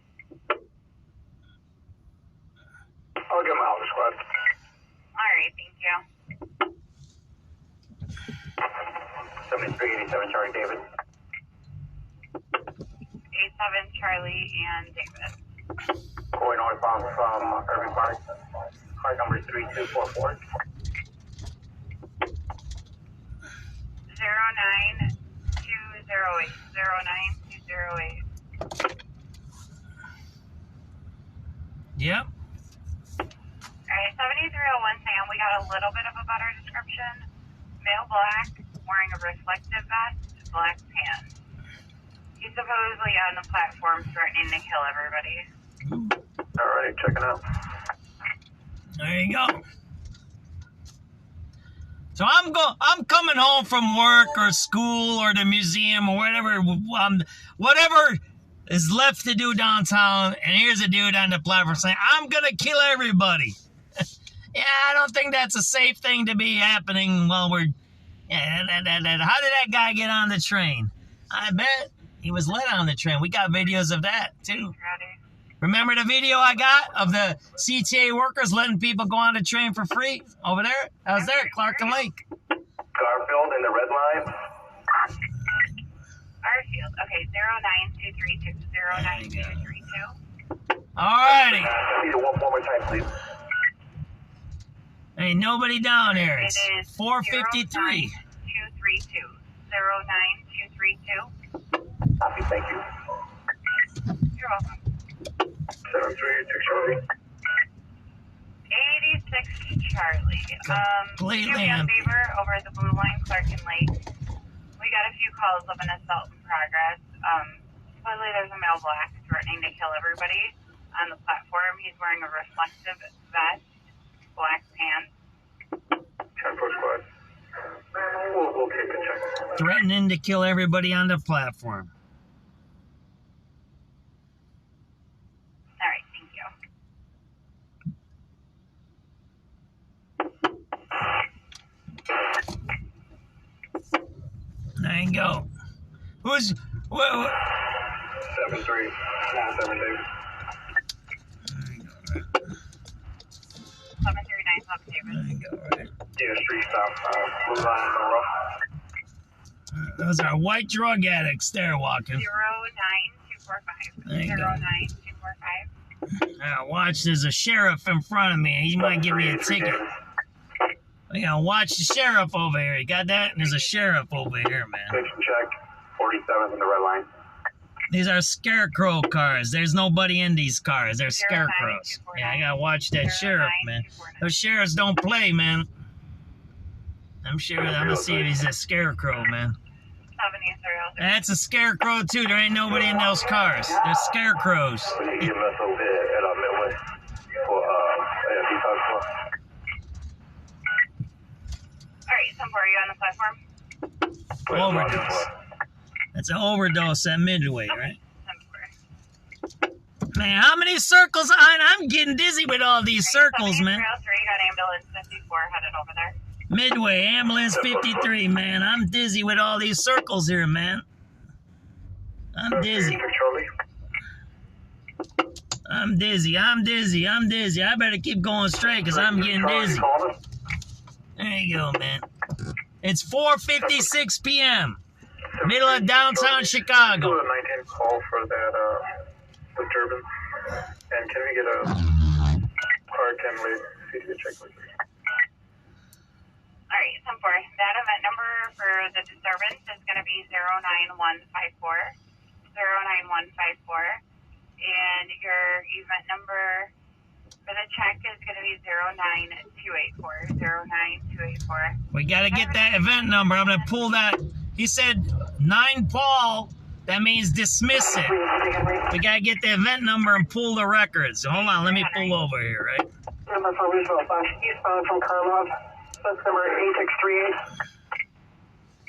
I'll give them out of the squad. Alright, thank you. 7387 Charlie, David. 87 Charlie and David. Going northbound from Irving Park. Car number 3244. 09208. 09208. Yep. Alright, 7301 Sam, we got a little bit of a better description. Male black, wearing a reflective vest, black pants. He's supposedly on the platform threatening to kill everybody. Alright, checking out. There you go. So I'm coming home from work or school or the museum or whatever is left to do downtown, and here's a dude on the platform saying, "I'm gonna kill everybody." Yeah, I don't think that's a safe thing to be happening while we're. Yeah, how did that guy get on the train? I bet he was let on the train. We got videos of that too. Remember the video I got of the CTA workers letting people go on the train for free over there? I was there at Clark and Lake. Garfield in the red line. Garfield. Okay, 09236 09232. Alrighty. One more time, please. Ain't nobody down here. It It's is 4:53. 09232. 09232. Copy, thank you. You're welcome. 736 Charlie. 86 Charlie. Complete Do me a land. favor over at the Blue Line, Clark and Lake. We got a few calls of an assault in progress. Supposedly there's a male black threatening to kill everybody on the platform. He's wearing a reflective vest, black pants. 10-4 squad. We'll take a check. Threatening to kill everybody on the platform. All right, thank you. There you go. Who's... What? 7-3. 7 David. 739 David. There you go, right. Yeah, street stop. Blue Line, Monroe. Those are white drug addicts there walking. 09245. There you go. 09245. Now watch, there's a sheriff in front of me. He might give me a ticket. You know, watch the sheriff over here. You got that? There's a sheriff over here, man. Station check. 47 in the red line. These are scarecrow cars. There's nobody in these cars. They're scarecrows. Yeah, I gotta watch that sheriff, man. Those sheriffs don't play, man. I'm sure. I'm gonna see if he's a scarecrow, man. That's a scarecrow too. There ain't nobody in those cars. They're scarecrows. We need to get vessel here at Midway for detox floor. All right, somewhere are you on the platform? Overdose. That's an overdose at Midway, right? Man, how many circles? I'm getting dizzy with all these circles, man. Got ambulance 54 headed over there. Midway, ambulance 53, man. I'm dizzy with all these circles here, man. I'm dizzy. I'm dizzy. I better keep going straight because I'm getting dizzy. There you go, man. It's 4:56 p.m. Middle of downtown Chicago. Do a 19 call for that disturbance. And can we get a Clark and Lake CT check, please? All right, 10-4. That event number for the disturbance is going to be 09154. 09154. And your event number for the check is going to be 09284. 09284. We got to get that event number. I'm going to pull that. He said 9 Paul. That means dismiss it. We got to get the event number and pull the records. Hold on. Let me pull over here, right? Number for Roosevelt, eastbound from Karlov. That's number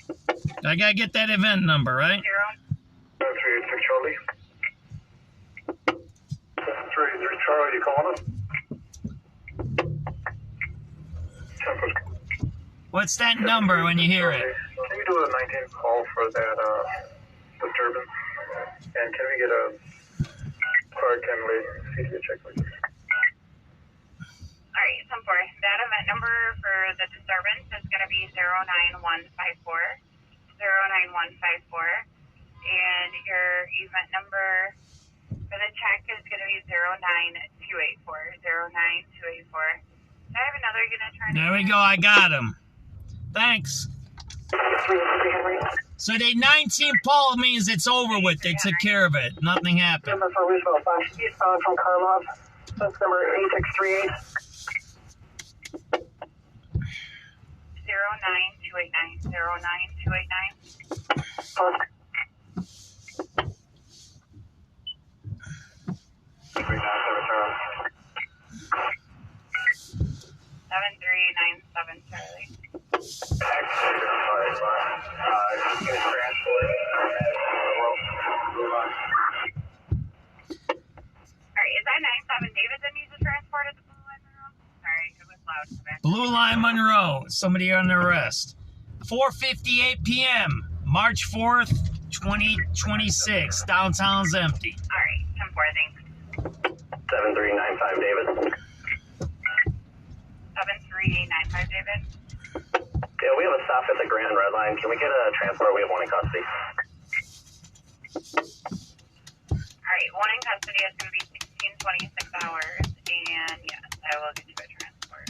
8638. I got to get that event number, right? 386 Charlie. 383 Charlie, you calling us? What's that number when you hear it? Can you do a 19 call for that disturbance? And can we get a Clark and Lake CT check, please? All right, 10-4. That event number for the disturbance is going to be 09154. 09154. And your event number for the check is going to be 09284. 09284. Do I have another unit turn? There we go. I got him. Thanks. So they 19 Paul means it's over with. They took care of it. Nothing happened. Number for Roosevelt, eastbound from Karlov. That's number 8638. 09289. 09289. 7397 Charlie. Alright, is that 97 David that needs a transport at the Blue Line Monroe? Sorry, it was loud. Blue Line Monroe. Somebody on arrest. 4:58 p.m. March 4th, 2026. Downtown's empty. Alright, 10-4, thanks. 7395 David. 7395 David. Yeah, we have a stop at the Grand Red Line. Can we get a transport? We have one in custody. Alright, one in custody is going to be 16-26 hours, and yes, I will get you a transport.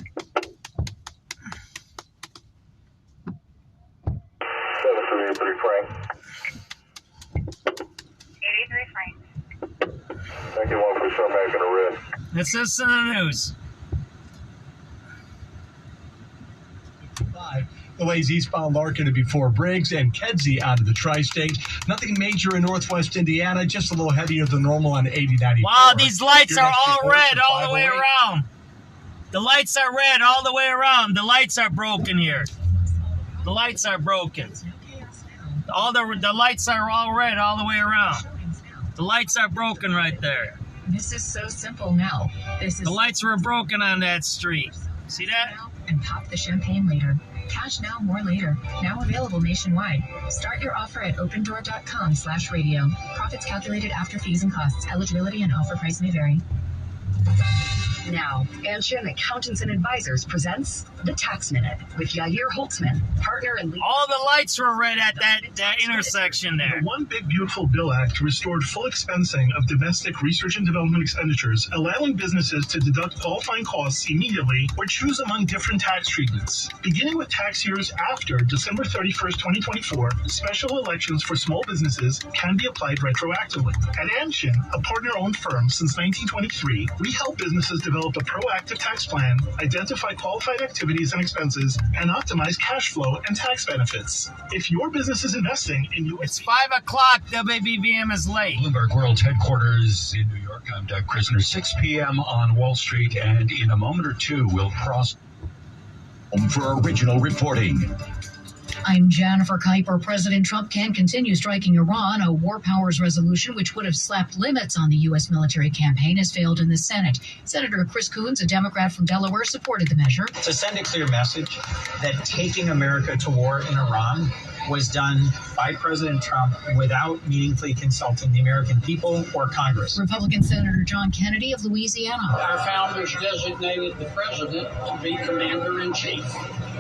783 Frank. 83 Frank. Thank you, one for making a arrest. Let's listen to the news. Delays eastbound Larkin to before Briggs and Kedzie out of the tri-state. Nothing major in northwest Indiana, just a little heavier than normal on 80-94. Wow, these lights are all red all the way around. The lights are red all the way around. The lights are broken here. The lights are broken. The lights are all red all the way around. The lights are broken right there. This is so simple now. The lights were broken on that street. See that? And pop the champagne later. Cash now, more later. Now available nationwide. Start your offer at opendoor.com/radio. Profits calculated after fees and costs. Eligibility and offer price may vary. Now, Anshin Accountants and Advisors presents The Tax Minute with Yair Holtzman, partner and lead. All the lights were red at that intersection there. The One Big Beautiful Bill Act restored full expensing of domestic research and development expenditures, allowing businesses to deduct qualifying costs immediately or choose among different tax treatments. Beginning with tax years after December 31st, 2024, special elections for small businesses can be applied retroactively. At Anshin, a partner-owned firm since 1923, we help businesses develop a proactive tax plan, identify qualified activities and expenses, and optimize cash flow and tax benefits. If your business is investing in you, it's 5 o'clock. WBBM is late. Bloomberg World Headquarters in New York. I'm Doug Krisner. 6 p.m. on Wall Street, and in a moment or two, we'll cross home for original reporting. I'm Jennifer Kuiper. President Trump can continue striking Iran. A war powers resolution, which would have slapped limits on the U.S. military campaign, has failed in the Senate. Senator Chris Coons, a Democrat from Delaware, supported the measure. To send a clear message that taking America to war in Iran was done by President Trump without meaningfully consulting the American people or Congress. Republican Senator John Kennedy of Louisiana. Our founders designated the president to be commander-in-chief.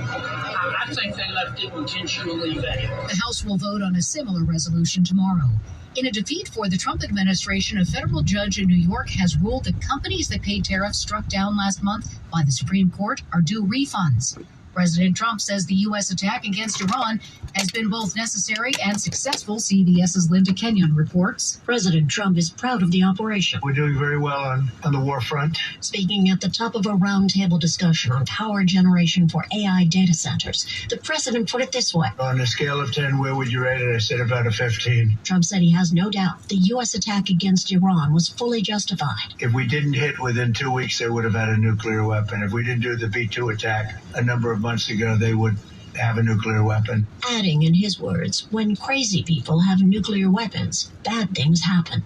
I think they left it intentionally vague. The House will vote on a similar resolution tomorrow. In a defeat for the Trump administration, a federal judge in New York has ruled that companies that paid tariffs struck down last month by the Supreme Court are due refunds. President Trump says the U.S. attack against Iran has been both necessary and successful, CBS's Linda Kenyon reports. President Trump is proud of the operation. We're doing very well on the war front. Speaking at the top of a roundtable discussion on power generation for AI data centers, the president put it this way. On a scale of 10, where would you rate it? I said about a 15. Trump said he has no doubt the U.S. attack against Iran was fully justified. If we didn't hit within 2 weeks, they would have had a nuclear weapon. If we didn't do the B-2 attack a number of months ago, they would have a nuclear weapon. Adding, in his words, when crazy people have nuclear weapons, bad things happen.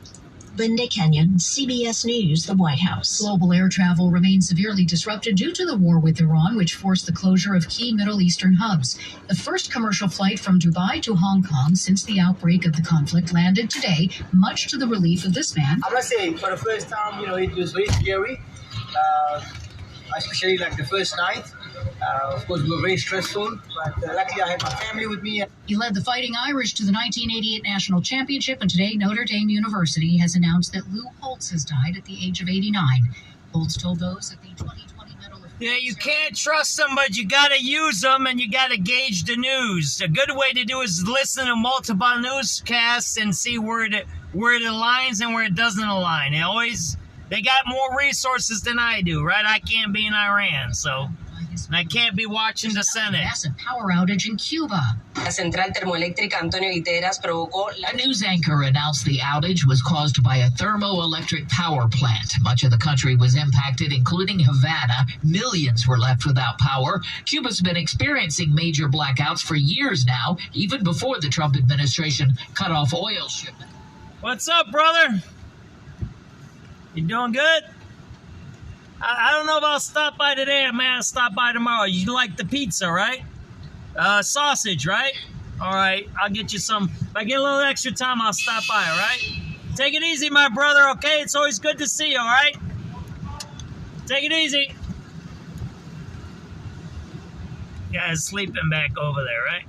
Linda Kenyon, CBS News, the White House. Global air travel remains severely disrupted due to the war with Iran, which forced the closure of key Middle Eastern hubs. The first commercial flight from Dubai to Hong Kong since the outbreak of the conflict landed today, much to the relief of this man. I must say, for the first time, it was very scary, especially like the first night. Of course, we were very stressful, but luckily I had my family with me. He led the Fighting Irish to the 1988 National Championship, and today Notre Dame University has announced that Lou Holtz has died at the age of 89. Holtz told those at the 2020 Medal of... Yeah, you can't trust them, but you got to use them, and you got to gauge the news. A good way to do is listen to multiple newscasts and see where it aligns and where it doesn't align. They got more resources than I do, right? I can't be in Iran, so... And I can't be watching the Senate. Massive power outage in Cuba. La central termoeléctrica Antonio Guiteras provocó... A news anchor announced the outage was caused by a thermoelectric power plant. Much of the country was impacted, including Havana. Millions were left without power. Cuba's been experiencing major blackouts for years now, even before the Trump administration cut off oil shipment. What's up, brother? You doing good? I don't know if I'll stop by today. I may stop by tomorrow. You like the pizza, right? Sausage, right? All right, I'll get you some. If I get a little extra time, I'll stop by, all right? Take it easy, my brother, okay? It's always good to see you, all right? Take it easy. Guy's sleeping back over there, right?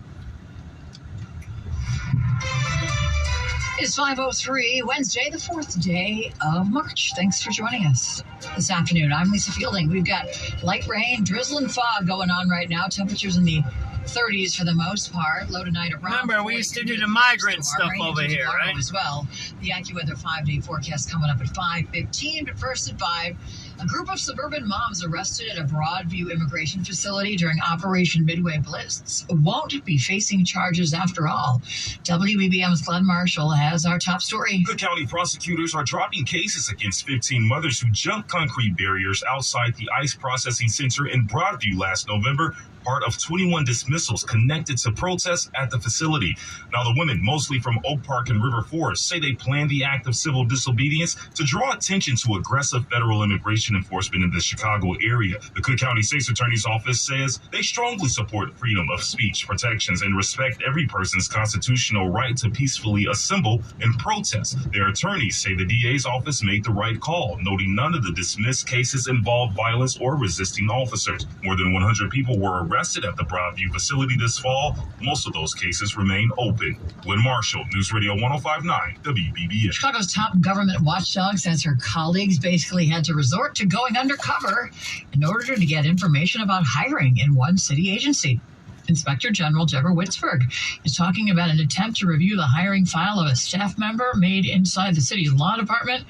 It's 5:03, Wednesday, the 4th day of March. Thanks for joining us this afternoon. I'm Lisa Fielding. We've got light rain, drizzle, and fog going on right now. Temperatures in the 30s for the most part. Low tonight around. Remember, we used to do the migrant stuff over here, right? As well. The AccuWeather 5-day forecast coming up at 5:15. But first at 5, a group of suburban moms arrested at a Broadview immigration facility during Operation Midway Blitz won't be facing charges after all. WBBM's Glenn Marshall has our top story. Cook County prosecutors are dropping cases against 15 mothers who jumped concrete barriers outside the ICE processing center in Broadview last November, part of 21 dismissals connected to protests at the facility. Now, the women, mostly from Oak Park and River Forest, say they planned the act of civil disobedience to draw attention to aggressive federal immigration enforcement in the Chicago area. The Cook County State's Attorney's Office says they strongly support freedom of speech protections and respect every person's constitutional right to peacefully assemble and protest. Their attorneys say the DA's office made the right call, noting none of the dismissed cases involved violence or resisting officers. More than 100 people were arrested at the Broadview facility this fall. Most of those cases remain open. Glenn Marshall, News Radio 105.9 WBBM. Chicago's top government watchdog says her colleagues basically had to resort to going undercover in order to get information about hiring in one city agency. Inspector General Deborah Witzberg is talking about an attempt to review the hiring file of a staff member made inside the city's law department,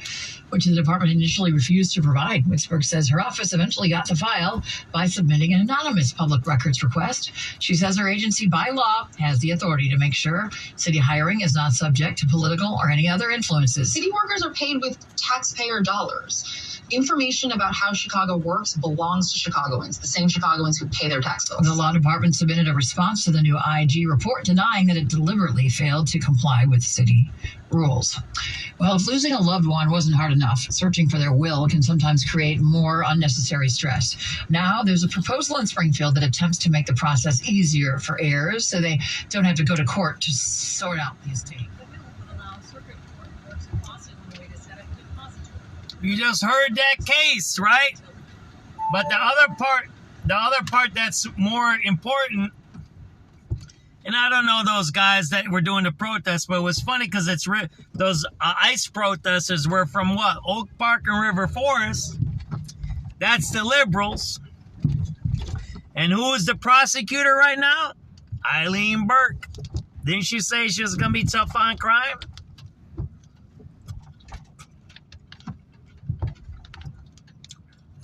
which the department initially refused to provide. Witzberg says her office eventually got the file by submitting an anonymous public records request. She says her agency, by law, has the authority to make sure city hiring is not subject to political or any other influences. City workers are paid with taxpayer dollars. Information about how Chicago works belongs to Chicagoans, the same Chicagoans who pay their tax bills. The law department submitted a response to the new IG report denying that it deliberately failed to comply with city rules. Well, if losing a loved one wasn't hard enough, searching for their will can sometimes create more unnecessary stress. Now, there's a proposal in Springfield that attempts to make the process easier for heirs so they don't have to go to court to sort out the estate. You just heard that case, right? But the other part that's more important, and I don't know those guys that were doing the protests, but it was funny because those ICE protesters were from what? Oak Park and River Forest. That's the liberals. And who is the prosecutor right now? Eileen Burke. Didn't she say she was going to be tough on crime?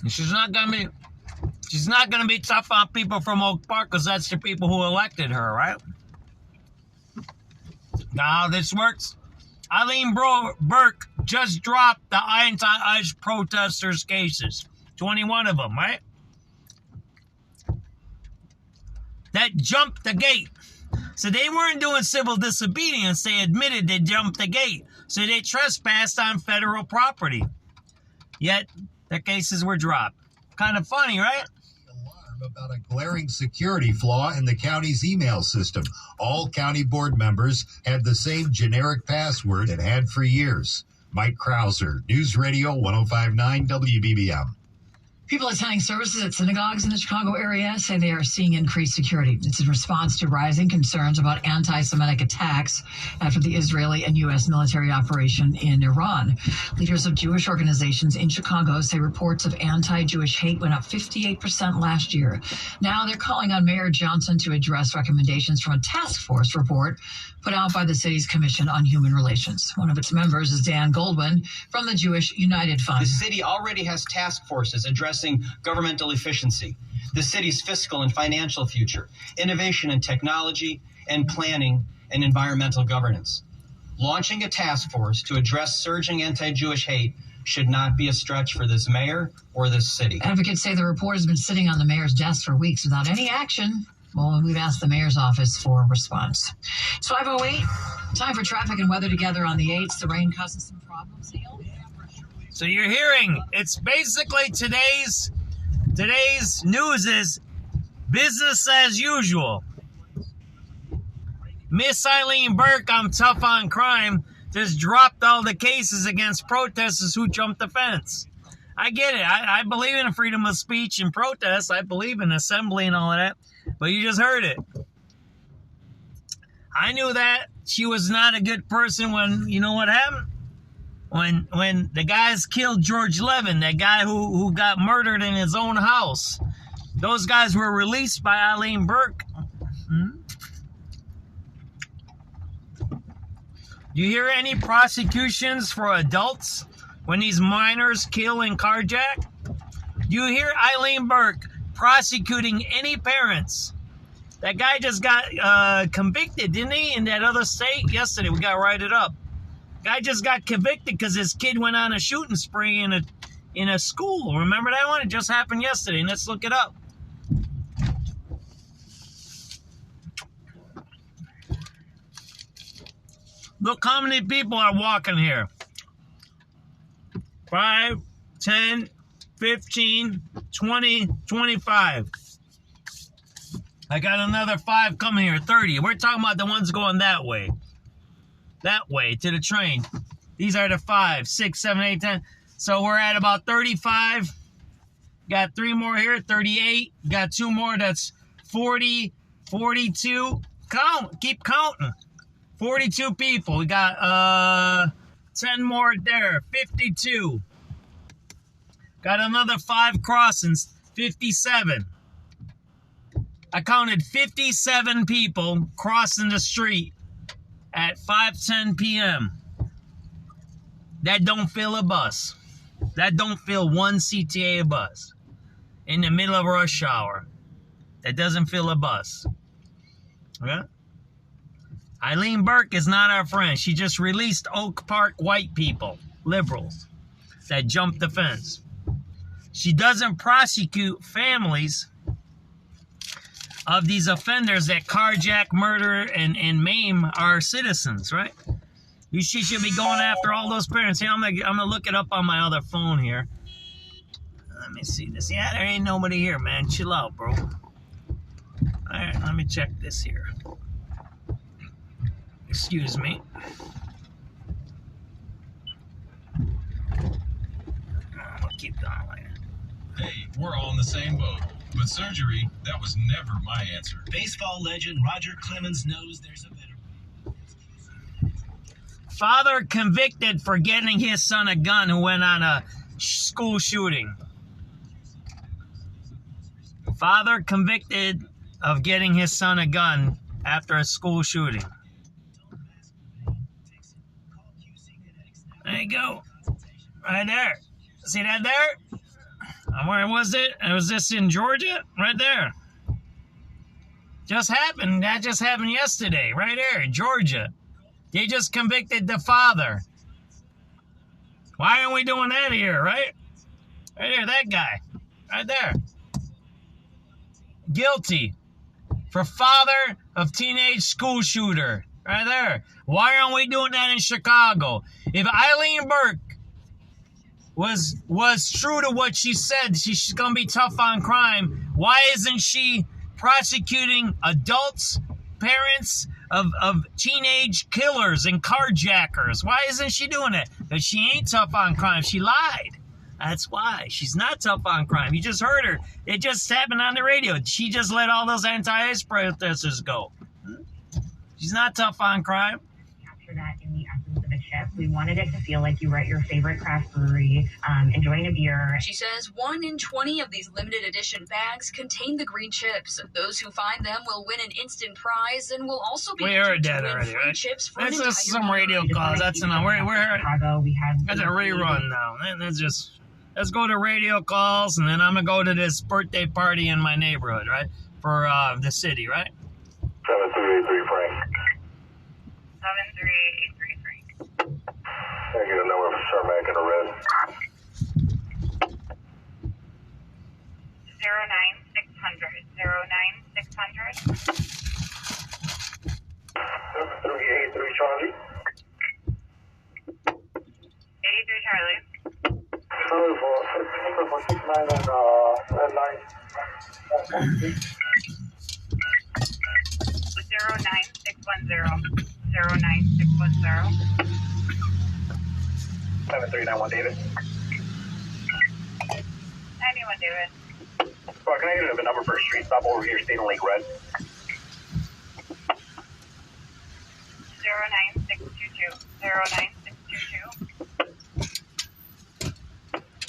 She's not gonna be tough on people from Oak Park because that's the people who elected her, right? Now how this works? Eileen Burke just dropped the anti-ICE protesters' cases. 21 of them, right? That jumped the gate. So they weren't doing civil disobedience. They admitted they jumped the gate. So they trespassed on federal property. Yet their cases were dropped. Kind of funny, right? Alarm about a glaring security flaw in the county's email system. All county board members had the same generic password it had for years. Mike Krauser, News Radio 105.9 WBBM. People attending services at synagogues in the Chicago area say they are seeing increased security. It's in response to rising concerns about anti-Semitic attacks after the Israeli and U.S. military operation in Iran. Leaders of Jewish organizations in Chicago say reports of anti-Jewish hate went up 58% last year. Now they're calling on Mayor Johnson to address recommendations from a task force report put out by the city's Commission on Human Relations. One of its members is Dan Goldwyn from the Jewish United Fund. The city already has task forces addressing governmental efficiency, the city's fiscal and financial future, innovation and technology, and planning and environmental governance. Launching a task force to address surging anti-Jewish hate should not be a stretch for this mayor or this city. Advocates say the report has been sitting on the mayor's desk for weeks without any action. Well, we've asked the mayor's office for a response. It's 5:08. Time for traffic and weather together on the 8th. The rain causes some problems. So you're hearing, it's basically today's news is business as usual. Miss Eileen Burke, I'm tough on crime, just dropped all the cases against protesters who jumped the fence. I get it. I believe in freedom of speech and protest. I believe in assembly and all of that. But you just heard it. I knew that. she was not a good person when, you know what happened? When the guys killed George Levin, that guy who got murdered in his own house. Those guys were released by Eileen Burke. Do you hear any prosecutions for adults when these minors kill and carjack? Do you hear Eileen Burke prosecuting any parents? That guy just got convicted, didn't he, in that other state? Yesterday, we got to write it up. Guy just got convicted because his kid went on a shooting spree in a school. Remember that one? It just happened yesterday. Let's look it up. Look how many people are walking here. 5, 10, 15, 20, 25. I got another 5 coming here, 30. We're talking about the ones going that way. That way, to the train. These are the 5, 6, 7, 8, 10. So we're at about 35. Got 3 more here, 38. Got 2 more, that's 40, 42. Count, keep counting. 42 people. We got 10 more there, 52. Got another 5 crossings, 57. I counted 57 people crossing the street at 5:10 p.m. That don't fill a bus. That don't fill one CTA bus in the middle of rush hour. That doesn't fill a bus. Okay? Eileen Burke is not our friend. She just released Oak Park white people, liberals, that jumped the fence. She doesn't prosecute families of these offenders that carjack, murder, and maim our citizens, right? She should be going after all those parents. Here, I'm gonna look it up on my other phone here. Let me see this. Yeah, there ain't nobody here, man. Chill out, bro. All right, let me check this here. Excuse me. I'll keep going later. Hey, we're all in the same boat. But surgery, that was never my answer. Baseball legend Roger Clemens knows there's a better way. Father convicted for getting his son a gun who went on a school shooting. Father convicted of getting his son a gun after a school shooting. There you go. Right there. See that there? Where was it? Was this in Georgia? Right there. Just happened. That just happened yesterday. Right there, Georgia. They just convicted the father. Why aren't we doing that here, right? Right there, that guy. Right there. Guilty for father of teenage school shooter. Right there. Why aren't we doing that in Chicago? If Eileen Burke was true to what she said, she's going to be tough on crime, why isn't she prosecuting adults, parents of teenage killers and carjackers? Why isn't she doing that? Because she ain't tough on crime. She lied. That's why. She's not tough on crime. You just heard her. It just happened on the radio. She just let all those anti-ICE protesters go. She's not tough on crime. Capture that in the essence of a chip. We wanted it to feel like you were at your favorite craft brewery, enjoying a beer. She says 1 in 20 of these limited edition bags contain the green chips. Those who find them will win an instant prize and will also be we able heard to that win already, free right? chips for That's an just entire some year. radio calls. That's enough. That's a rerun now. Let's go to radio calls, and then I'm gonna go to this birthday party in my neighborhood, right? For the city, right? 7383 Frank. 7383 Frank. Can I get a number for Cermak and a red? 09600. 09600. 7383 Charlie. 83 Charlie. Charlie for 69 and 9. 09610. 09610. 7391 David. 91 David. Well, can I get a number for a street stop over here, State and Lake Red? 09622. 09622.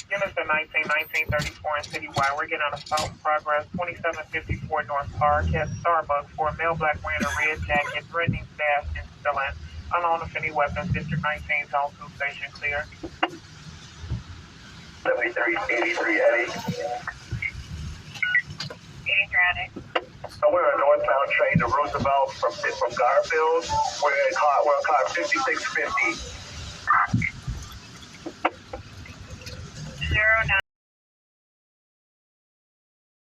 Units at 1934 and Citywide. We're getting on assault in progress. 2754 North Park at Starbucks for a male black wearing a red jacket, threatening staff and instilling unknown offending weapons. District 19 Zone 2 station clear. 7383 Eddie. 83 Eddie. So we're a northbound train to Roosevelt from Garfield. We're on car 5650.